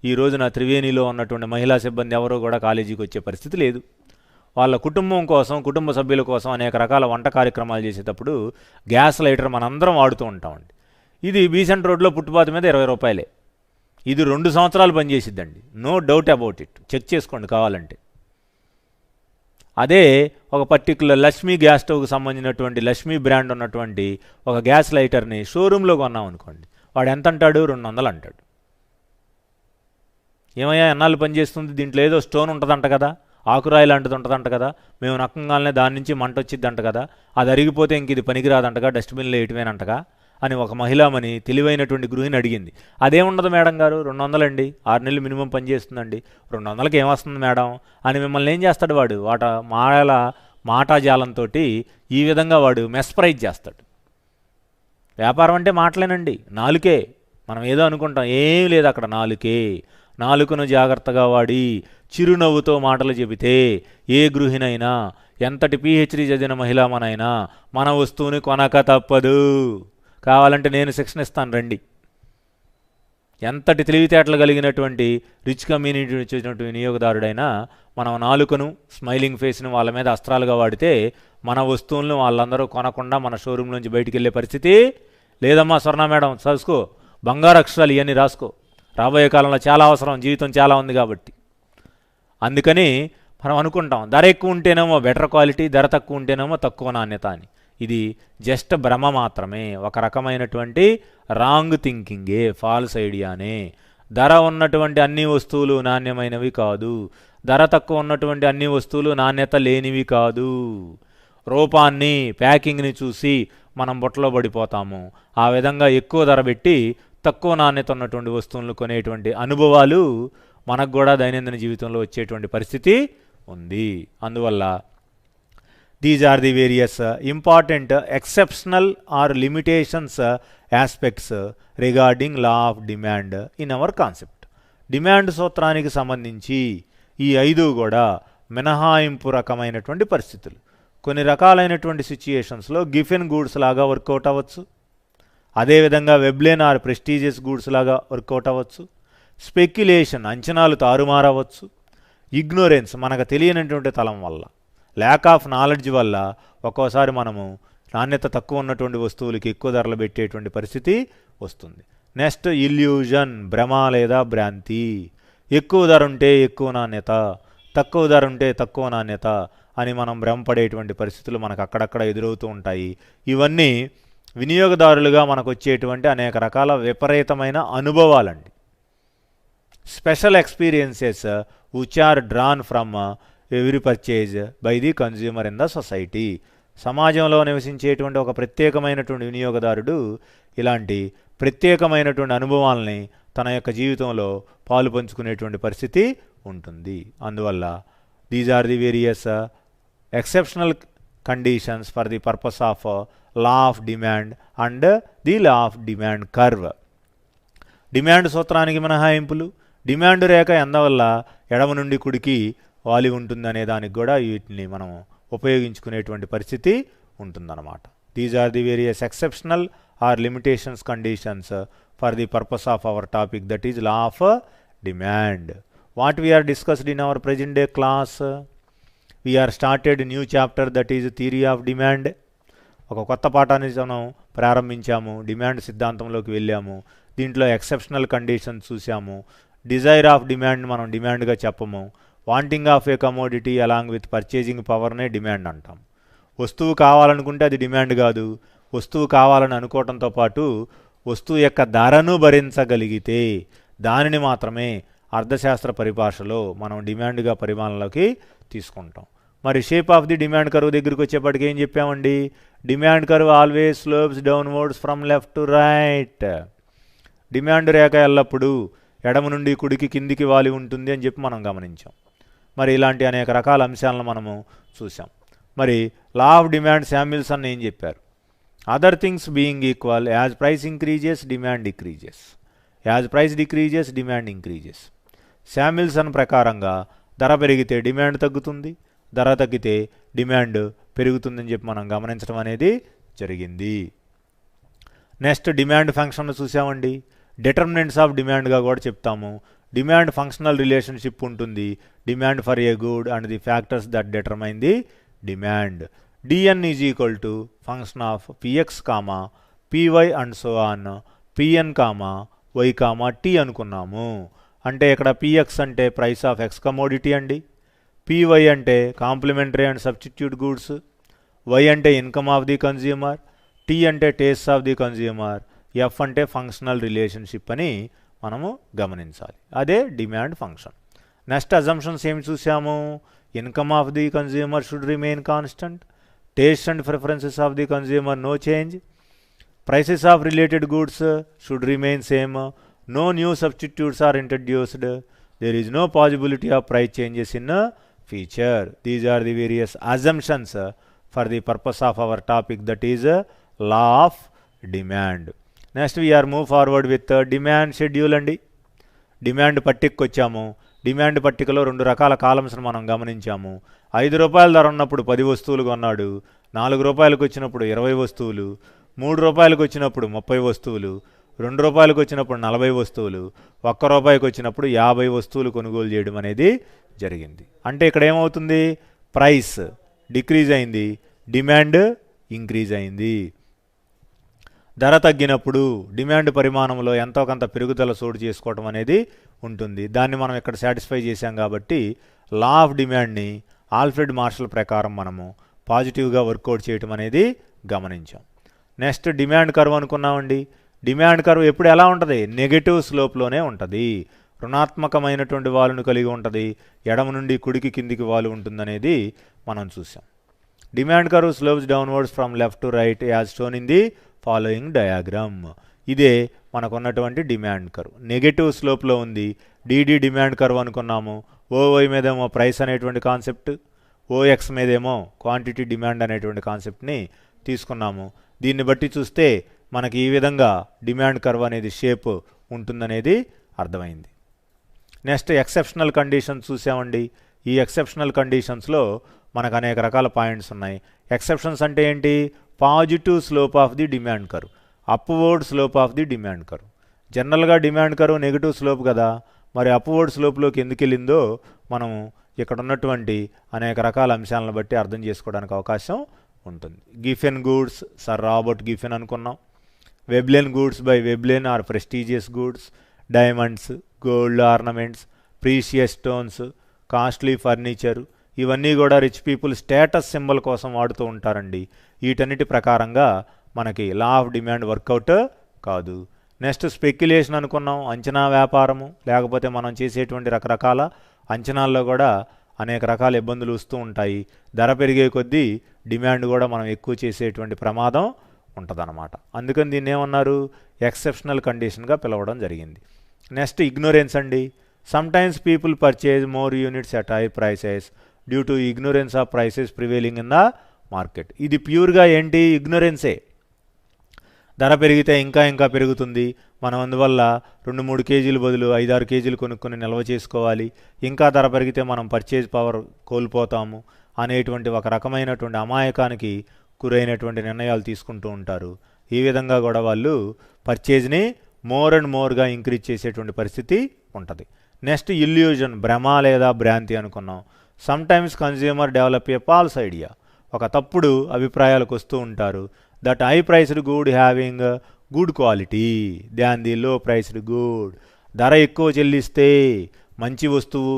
ఈ రోజున త్రివేణిలో ఉన్నటువంటి మహిళా సిబ్బంది ఎవరో కూడా కాలేజీకి వచ్చే పరిస్థితి లేదు. వాళ్ళ కుటుంబం కోసం, కుటుంబ సభ్యుల కోసం అనేక రకాల వంట కార్యక్రమాలు చేసేటప్పుడు గ్యాస్ లైటర్ మనందరం వాడుతూ ఉంటామండి. ఇది బీసెంట్ రోడ్లో ఫుట్పాత్ మీద 20 రూపాయలే. ఇది 2 సంవత్సరాలు పనిచేసిద్దండి, no doubt about it, check చేసుకోండి కావాలంటే. అదే ఒక పర్టికులర్ లక్ష్మీ గ్యాస్ స్టవ్కి సంబంధించినటువంటి లక్ష్మీ బ్రాండ్ ఉన్నటువంటి ఒక గ్యాస్ లైటర్ని షోరూంలో కొన్నాం అనుకోండి, వాడు ఎంత అంటాడు? 200 అంటాడు. ఏమయ్యా ఎన్నాళ్ళు పనిచేస్తుంది, దీంట్లో ఏదో స్టోన్ ఉంటుందంట కదా, ఆకురాయి లాంటిది ఉంటుందంట కదా, మేము నక్కంగానే దాని నుంచి మంట వచ్చిద్దంట కదా, అది అరిగిపోతే ఇంక ఇది పనికిరాదంటగా, డస్ట్బిన్లో వేయటమేనంటగా అని ఒక మహిళామణి తెలివైనటువంటి గృహిణి అడిగింది. అదేముండదు మేడం గారు, 200 అండి, 6 నెలలు మినిమం పనిచేస్తుందండి, 200కి ఏమొస్తుంది మేడం అని మిమ్మల్ని ఏం చేస్తాడు వాడు? మాటాజాలంతో ఈ విధంగా వాడు మెస్ప్రైజ్ చేస్తాడు. వ్యాపారం అంటే మాటలేనండి, నాలుకే. మనం ఏదో అనుకుంటాం, ఏం లేదు అక్కడ, నాలుకను జాగ్రత్తగా వాడి చిరునవ్వుతో మాటలు చెబితే ఏ గృహిణైనా, ఎంతటి పిహెచ్డి చదివిన మహిళామనైనా మన వస్తువుని కొనక తప్పదు. కావాలంటే నేను శిక్షణ ఇస్తాను రండి. ఎంతటి తెలివితేటలు కలిగినటువంటి రిచ్ కమ్యూనిటీ వచ్చినటువంటి వినియోగదారుడైనా మనం నాలుకను, స్మైలింగ్ ఫేస్ను వాళ్ళ మీద అస్త్రాలుగా వాడితే మన వస్తువులను వాళ్ళందరూ కొనకుండా మన షోరూమ్ నుంచి బయటికి వెళ్ళే పరిస్థితి లేదమ్మా. స్వర్ణ మేడం చదువుకో, బంగారు అక్షరాలు ఇవన్నీ రాసుకో, రాబోయే కాలంలో చాలా అవసరం, జీవితం చాలా ఉంది కాబట్టి. అందుకని మనం అనుకుంటాం ధర ఎక్కువ ఉంటేనేమో బెటర్ క్వాలిటీ, ధర తక్కువ ఉంటేనేమో తక్కువ నాణ్యత అని. ఇది జస్ట్ భ్రమ మాత్రమే, ఒక రకమైనటువంటి రాంగ్ థింకింగే, ఫాల్స్ ఐడియానే. ధర ఉన్నటువంటి అన్ని వస్తువులు నాణ్యమైనవి కాదు, ధర తక్కువ ఉన్నటువంటి అన్ని వస్తువులు నాణ్యత లేనివి కాదు. రూపాన్ని, ప్యాకింగ్ని చూసి మనం బుట్టలో పడిపోతాము. ఆ విధంగా ఎక్కువ ధర పెట్టి తక్కువ నాణ్యత ఉన్నటువంటి వస్తువులను కొనేటువంటి అనుభవాలు మనకు కూడా దైనందిన జీవితంలో వచ్చేటువంటి పరిస్థితి ఉంది. అందువల్ల these are the various important exceptional or limitations aspects regarding law of demand in our concept. Demand సూత్రానికి సంబంధించి ఈ 5 కూడా మినహాయింపు రకమైనటువంటి పరిస్థితులు. కొన్ని రకాలైనటువంటి సిచ్యుయేషన్స్లో గిఫెన్ గూడ్స్ లాగా వర్కౌట్ అవ్వచ్చు, అదేవిధంగా వెబ్లేన్ ఆర్ ప్రెస్టీజియస్ గూడ్స్ లాగా వర్కౌట్ అవ్వచ్చు. స్పెక్యులేషన్, అంచనాలు తారుమారవచ్చు. ఇగ్నోరెన్స్, మనకు తెలియనటువంటి తలం వల్ల, ల్యాక్ ఆఫ్ నాలెడ్జ్ వల్ల ఒక్కోసారి మనము నాణ్యత తక్కువ ఉన్నటువంటి వస్తువులకి ఎక్కువ ధరలు పెట్టేటువంటి పరిస్థితి వస్తుంది. నెక్స్ట్ ఇల్యూజన్, భ్రమ లేదా భ్రాంతి. ఎక్కువ ధర ఉంటే ఎక్కువ నాణ్యత, తక్కువ ధర ఉంటే తక్కువ నాణ్యత అని మనం భ్రమపడేటువంటి పరిస్థితులు మనకు అక్కడక్కడ ఎదురవుతూ ఉంటాయి. ఇవన్నీ వినియోగదారులుగా మనకు వచ్చేటువంటి అనేక రకాల విపరీతమైన అనుభవాలండి. Special experiences which are drawn from every purchase by the consumer in the society. సమాజంలో నివసించేటువంటి ఒక ప్రత్యేకమైనటువంటి వినియోగదారుడు ఇలాంటి ప్రత్యేకమైనటువంటి అనుభవాలని తన యొక్క జీవితంలో పాలు పంచుకునేటువంటి పరిస్థితి ఉంటుంది. అందువల్ల these are the various exceptional conditions for the purpose of law of demand and the law of demand curve. Demand సూత్రానికి మినహాయింపులు, డిమాండ్ రేఖ ఎందవల్ల ఎడమ నుండి కుడికి వాలి ఉంటుందనే దానికి కూడా వీటిని మనం ఉపయోగించుకునేటువంటి పరిస్థితి ఉంటుందన్నమాట. These are the various exceptional or limitations conditions for the purpose of our topic, that is law of demand. What we are discussed in our present day class? We are started new chapter, that is theory of demand. ఒక కొత్త పాఠాన్ని మనం ప్రారంభించాము, డిమాండ్ సిద్ధాంతంలోకి వెళ్ళాము. దీంట్లో ఎక్సెప్షనల్ కండిషన్ చూసాము. డిజైర్ ఆఫ్ డిమాండ్ మనం డిమాండ్గా చెప్పము. Wanting of a commodity along with purchasing పవర్నే డిమాండ్ అంటాం. వస్తువు కావాలనుకుంటే అది డిమాండ్ కాదు. వస్తువు కావాలని అనుకోవడంతో పాటు వస్తువు యొక్క ధరను భరించగలిగితే దానిని మాత్రమే అర్థశాస్త్ర పరిభాషలో మనం డిమాండ్గా పరిమాణంలోకి తీసుకుంటాం. మరి shape of the demand curve దగ్గరికి వచ్చేప్పటికి ఏం చెప్పామండి? Demand curve always slopes downwards from left to right. Demand రేఖ ఎల్లప్పుడూ ఎడమ నుండి కుడికి కిందికి వాలి ఉంటుంది అని చెప్పి మనం గమనించాం. మరి ఇలాంటి అనేక రకాల అంశాలను మనము చూసాం. మరి లా ఆఫ్ డిమాండ్ శామ్యుల్సన్ ఏం చెప్పారు? Other things being equal, as price increases demand decreases, as price decreases demand increases. Samuelson ప్రకారంగా ధర పెరిగితే డిమాండ్ తగ్గుతుంది, ధర తగ్గితే డిమాండ్ పెరుగుతుందని చెప్పి మనం గమనించడం అనేది జరిగింది. నెక్స్ట్ డిమాండ్ ఫంక్షన్ చూసామండి. డిటర్మినెంట్స్ ఆఫ్ డిమాండ్గా కూడా చెప్తాము. డిమాండ్ ఫంక్షనల్ రిలేషన్షిప్ ఉంటుంది. Demand for a good and the factors that determine the demand. dn is equal to function of px comma py and so on pn comma y comma t అనుకున్నాము. అంటే ఇక్కడ px అంటే ప్రైస్ ఆఫ్ ఎక్స్ కమోడిటీ అండి, py అంటే complementary and substitute goods, y అంటే income of the consumer, t అంటే taste of the consumer, f అంటే ఫంక్షనల్ రిలేషన్షిప్ అని మనము గమనించాలి. అదే డిమాండ్ ఫంక్షన్. నెక్స్ట్ అజంప్షన్స్ ఏమి చూసాము? Income of the consumer should remain constant, taste and preferences of the consumer no change, prices of related goods should remain same, no new substitutes are introduced, there is no possibility of price changes in a future. These are the various assumptions for the purpose of our topic, that is law of demand. Next we are move forward with demand schedule అండి. డిమాండ్ పట్టికకు వచ్చాము. డిమాండ్ పట్టికలో 2 రకాల కాలమ్స్ను మనం గమనించాము. 5 రూపాయల ధర ఉన్నప్పుడు 10 వస్తువులు కొన్నాడు, 4 రూపాయలకు వచ్చినప్పుడు 20 వస్తువులు, 3 రూపాయలకు వచ్చినప్పుడు 30 వస్తువులు, 2 రూపాయలకు వచ్చినప్పుడు 40 వస్తువులు, 1 రూపాయికి వచ్చినప్పుడు 50 వస్తువులు కొనుగోలు చేయడం అనేది జరిగింది. అంటే ఇక్కడ ఏమవుతుంది? ప్రైస్ డిక్రీజ్ అయింది, డిమాండ్ ఇంక్రీజ్ అయింది. ధర తగ్గినప్పుడు డిమాండ్ పరిమాణంలో ఎంతో కొంత పెరుగుదల చోటు చేసుకోవడం అనేది ఉంటుంది. దాన్ని మనం ఇక్కడ సాటిస్ఫై చేశాం కాబట్టి లా ఆఫ్ డిమాండ్ని ఆల్ఫ్రెడ్ మార్షల్ ప్రకారం మనము పాజిటివ్గా వర్కౌట్ చేయటం అనేది గమనించాం. నెక్స్ట్ డిమాండ్ కర్వ్ అనుకున్నామండి. డిమాండ్ కర్వ్ ఎప్పుడు ఎలా ఉంటుంది? నెగటివ్ స్లోప్లోనే ఉంటుంది. రుణాత్మకమైనటువంటి వాలును కలిగి ఉంటుంది, ఎడమ నుండి కుడికి కిందికి వాలు ఉంటుందనేది మనం చూసాం. Demand curve slopes downwards from left to right as shown in the following diagram. ఇదే మనకున్నటువంటి డిమాండ్ కర్వ్. నెగటివ్ స్లోప్లో ఉంది. డిడి డిమాండ్ కర్వ్ అనుకున్నాము. ఓవై మీదేమో ప్రైస్ అనేటువంటి కాన్సెప్ట్, ఓఎక్స్ మీదేమో క్వాంటిటీ డిమాండ్ అనేటువంటి కాన్సెప్ట్ని తీసుకున్నాము. దీన్ని బట్టి చూస్తే మనకి ఈ విధంగా డిమాండ్ కర్వ్ అనేది షేప్ ఉంటుందనేది అర్థమైంది. నెక్స్ట్ ఎక్సెప్షనల్ కండిషన్స్ చూసామండి. ఈ ఎక్సెప్షనల్ కండిషన్స్లో మనకు అనేక రకాల పాయింట్స్ ఉన్నాయి. ఎక్సెప్షన్స్ అంటే ఏంటి? Positive slope of the demand curve, upward slope of the demand curve. జనరల్గా డిమాండ్ కర్వ్ నెగిటివ్ స్లోప్ కదా, మరి అప్వర్డ్ స్లోప్లోకి ఎందుకు వెళ్ళిందో మనం ఇక్కడ ఉన్నటువంటి అనేక రకాల అంశాలను బట్టి అర్థం చేసుకోవడానికి అవకాశం ఉంటుంది. Giffen goods sir Robert Giffen అనుకున్నాం. Veblen goods by Veblen or prestigious goods, diamonds, gold ornaments, precious stones, costly furniture, ఇవన్నీ కూడా రిచ్ పీపుల్ స్టేటస్ సింబల్ కోసం వాడుతూ ఉంటారండి. వీటన్నిటి ప్రకారంగా మనకి లా ఆఫ్ డిమాండ్ వర్కౌట్ కాదు. నెక్స్ట్ స్పెక్యులేషన్ అనుకున్నాం. అంచనా వ్యాపారము, లేకపోతే మనం చేసేటువంటి రకరకాల అంచనాల్లో కూడా అనేక రకాల ఇబ్బందులు వస్తూ ఉంటాయి. ధర పెరిగే కొద్దీ డిమాండ్ కూడా మనం ఎక్కువ చేసేటువంటి ప్రమాదం ఉంటుందన్నమాట. అందుకని దీన్ని ఏమన్నారు? ఎక్సెప్షనల్ కండిషన్గా పిలవడం జరిగింది. నెక్స్ట్ ఇగ్నోరెన్స్ అండి. Sometimes people purchase more units at high prices due to ignorance of prices prevailing in the market. ఇది ప్యూర్గా ఏంటి? ఇగ్నోరెన్సే. ధర పెరిగితే ఇంకా ఇంకా పెరుగుతుంది, మనం అందువల్ల 2-3 కేజీలు బదులు 5-6 కేజీలు కొనుక్కొని నిల్వ చేసుకోవాలి, ఇంకా ధర పెరిగితే మనం పర్చేజ్ పవర్ కోల్పోతాము అనేటువంటి ఒక రకమైనటువంటి అమాయకానికి గురైనటువంటి నిర్ణయాలు తీసుకుంటూ ఉంటారు. ఈ విధంగా కూడా వాళ్ళు పర్చేజ్ని మోర్ అండ్ మోర్గా ఇంక్రీజ్ చేసేటువంటి పరిస్థితి ఉంటుంది. నెక్స్ట్ ఇల్యూజన్, భ్రమ లేదా భ్రాంతి అనుకున్నాం. Sometimes consumer develop a false idea. ఒక తప్పుడు అభిప్రాయాలకు వస్తూ ఉంటారు. That high priced good having good quality than the లో ప్రైస్డ్ గుడ్. ధర ఎక్కువ చెల్లిస్తే మంచి వస్తువు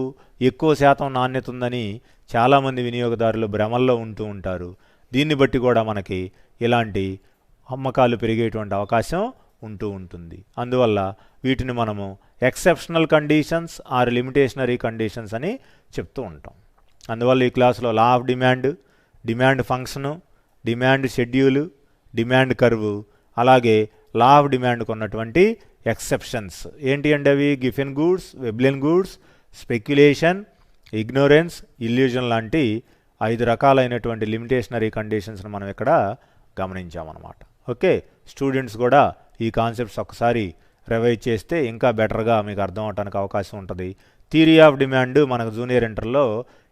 ఎక్కువ శాతం నాణ్యత ఉందని చాలామంది వినియోగదారులు భ్రమల్లో ఉంటూ ఉంటారు. దీన్ని బట్టి కూడా మనకి ఇలాంటి అమ్మకాలు పెరిగేటువంటి అవకాశం ఉంటూ ఉంటుంది. అందువల్ల వీటిని మనము exceptional conditions or limitationary conditions అని చెప్తూ ఉంటాం. అందువల్ల ఈ క్లాసులో law of demand, demand function, demand schedule, demand curve, అలాగే లా ఆఫ్ డిమాండ్కు ఉన్నటువంటి ఎక్సెప్షన్స్ ఏంటి అంటే అవి Giffen goods, Veblen goods, speculation, ignorance, illusion లాంటి 5 రకాలైనటువంటి లిమిటేషనరీ కండిషన్స్ని మనం ఇక్కడ గమనించామన్నమాట. ఓకే, స్టూడెంట్స్ కూడా ఈ కాన్సెప్ట్స్ ఒకసారి రివైజ్ చేస్తే ఇంకా బెటర్గా మీకు అర్థం అవడానికి అవకాశం ఉంటుంది. థియరీ ఆఫ్ డిమాండ్ మనకు జూనియర్ ఇంటర్లో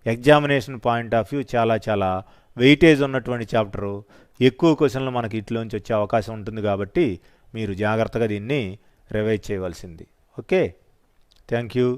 ఎగ్జామినేషన్ పాయింట్ ఆఫ్ వ్యూ చాలా వెయిటేజ్ ఉన్నటువంటి చాప్టరు. ఎక్కువ క్వశ్చన్లు మనకి ఇట్లోంచి వచ్చే అవకాశం ఉంటుంది కాబట్టి మీరు జాగ్రత్తగా దీన్ని రివైజ్ చేయవలసింది. Okay, thank you.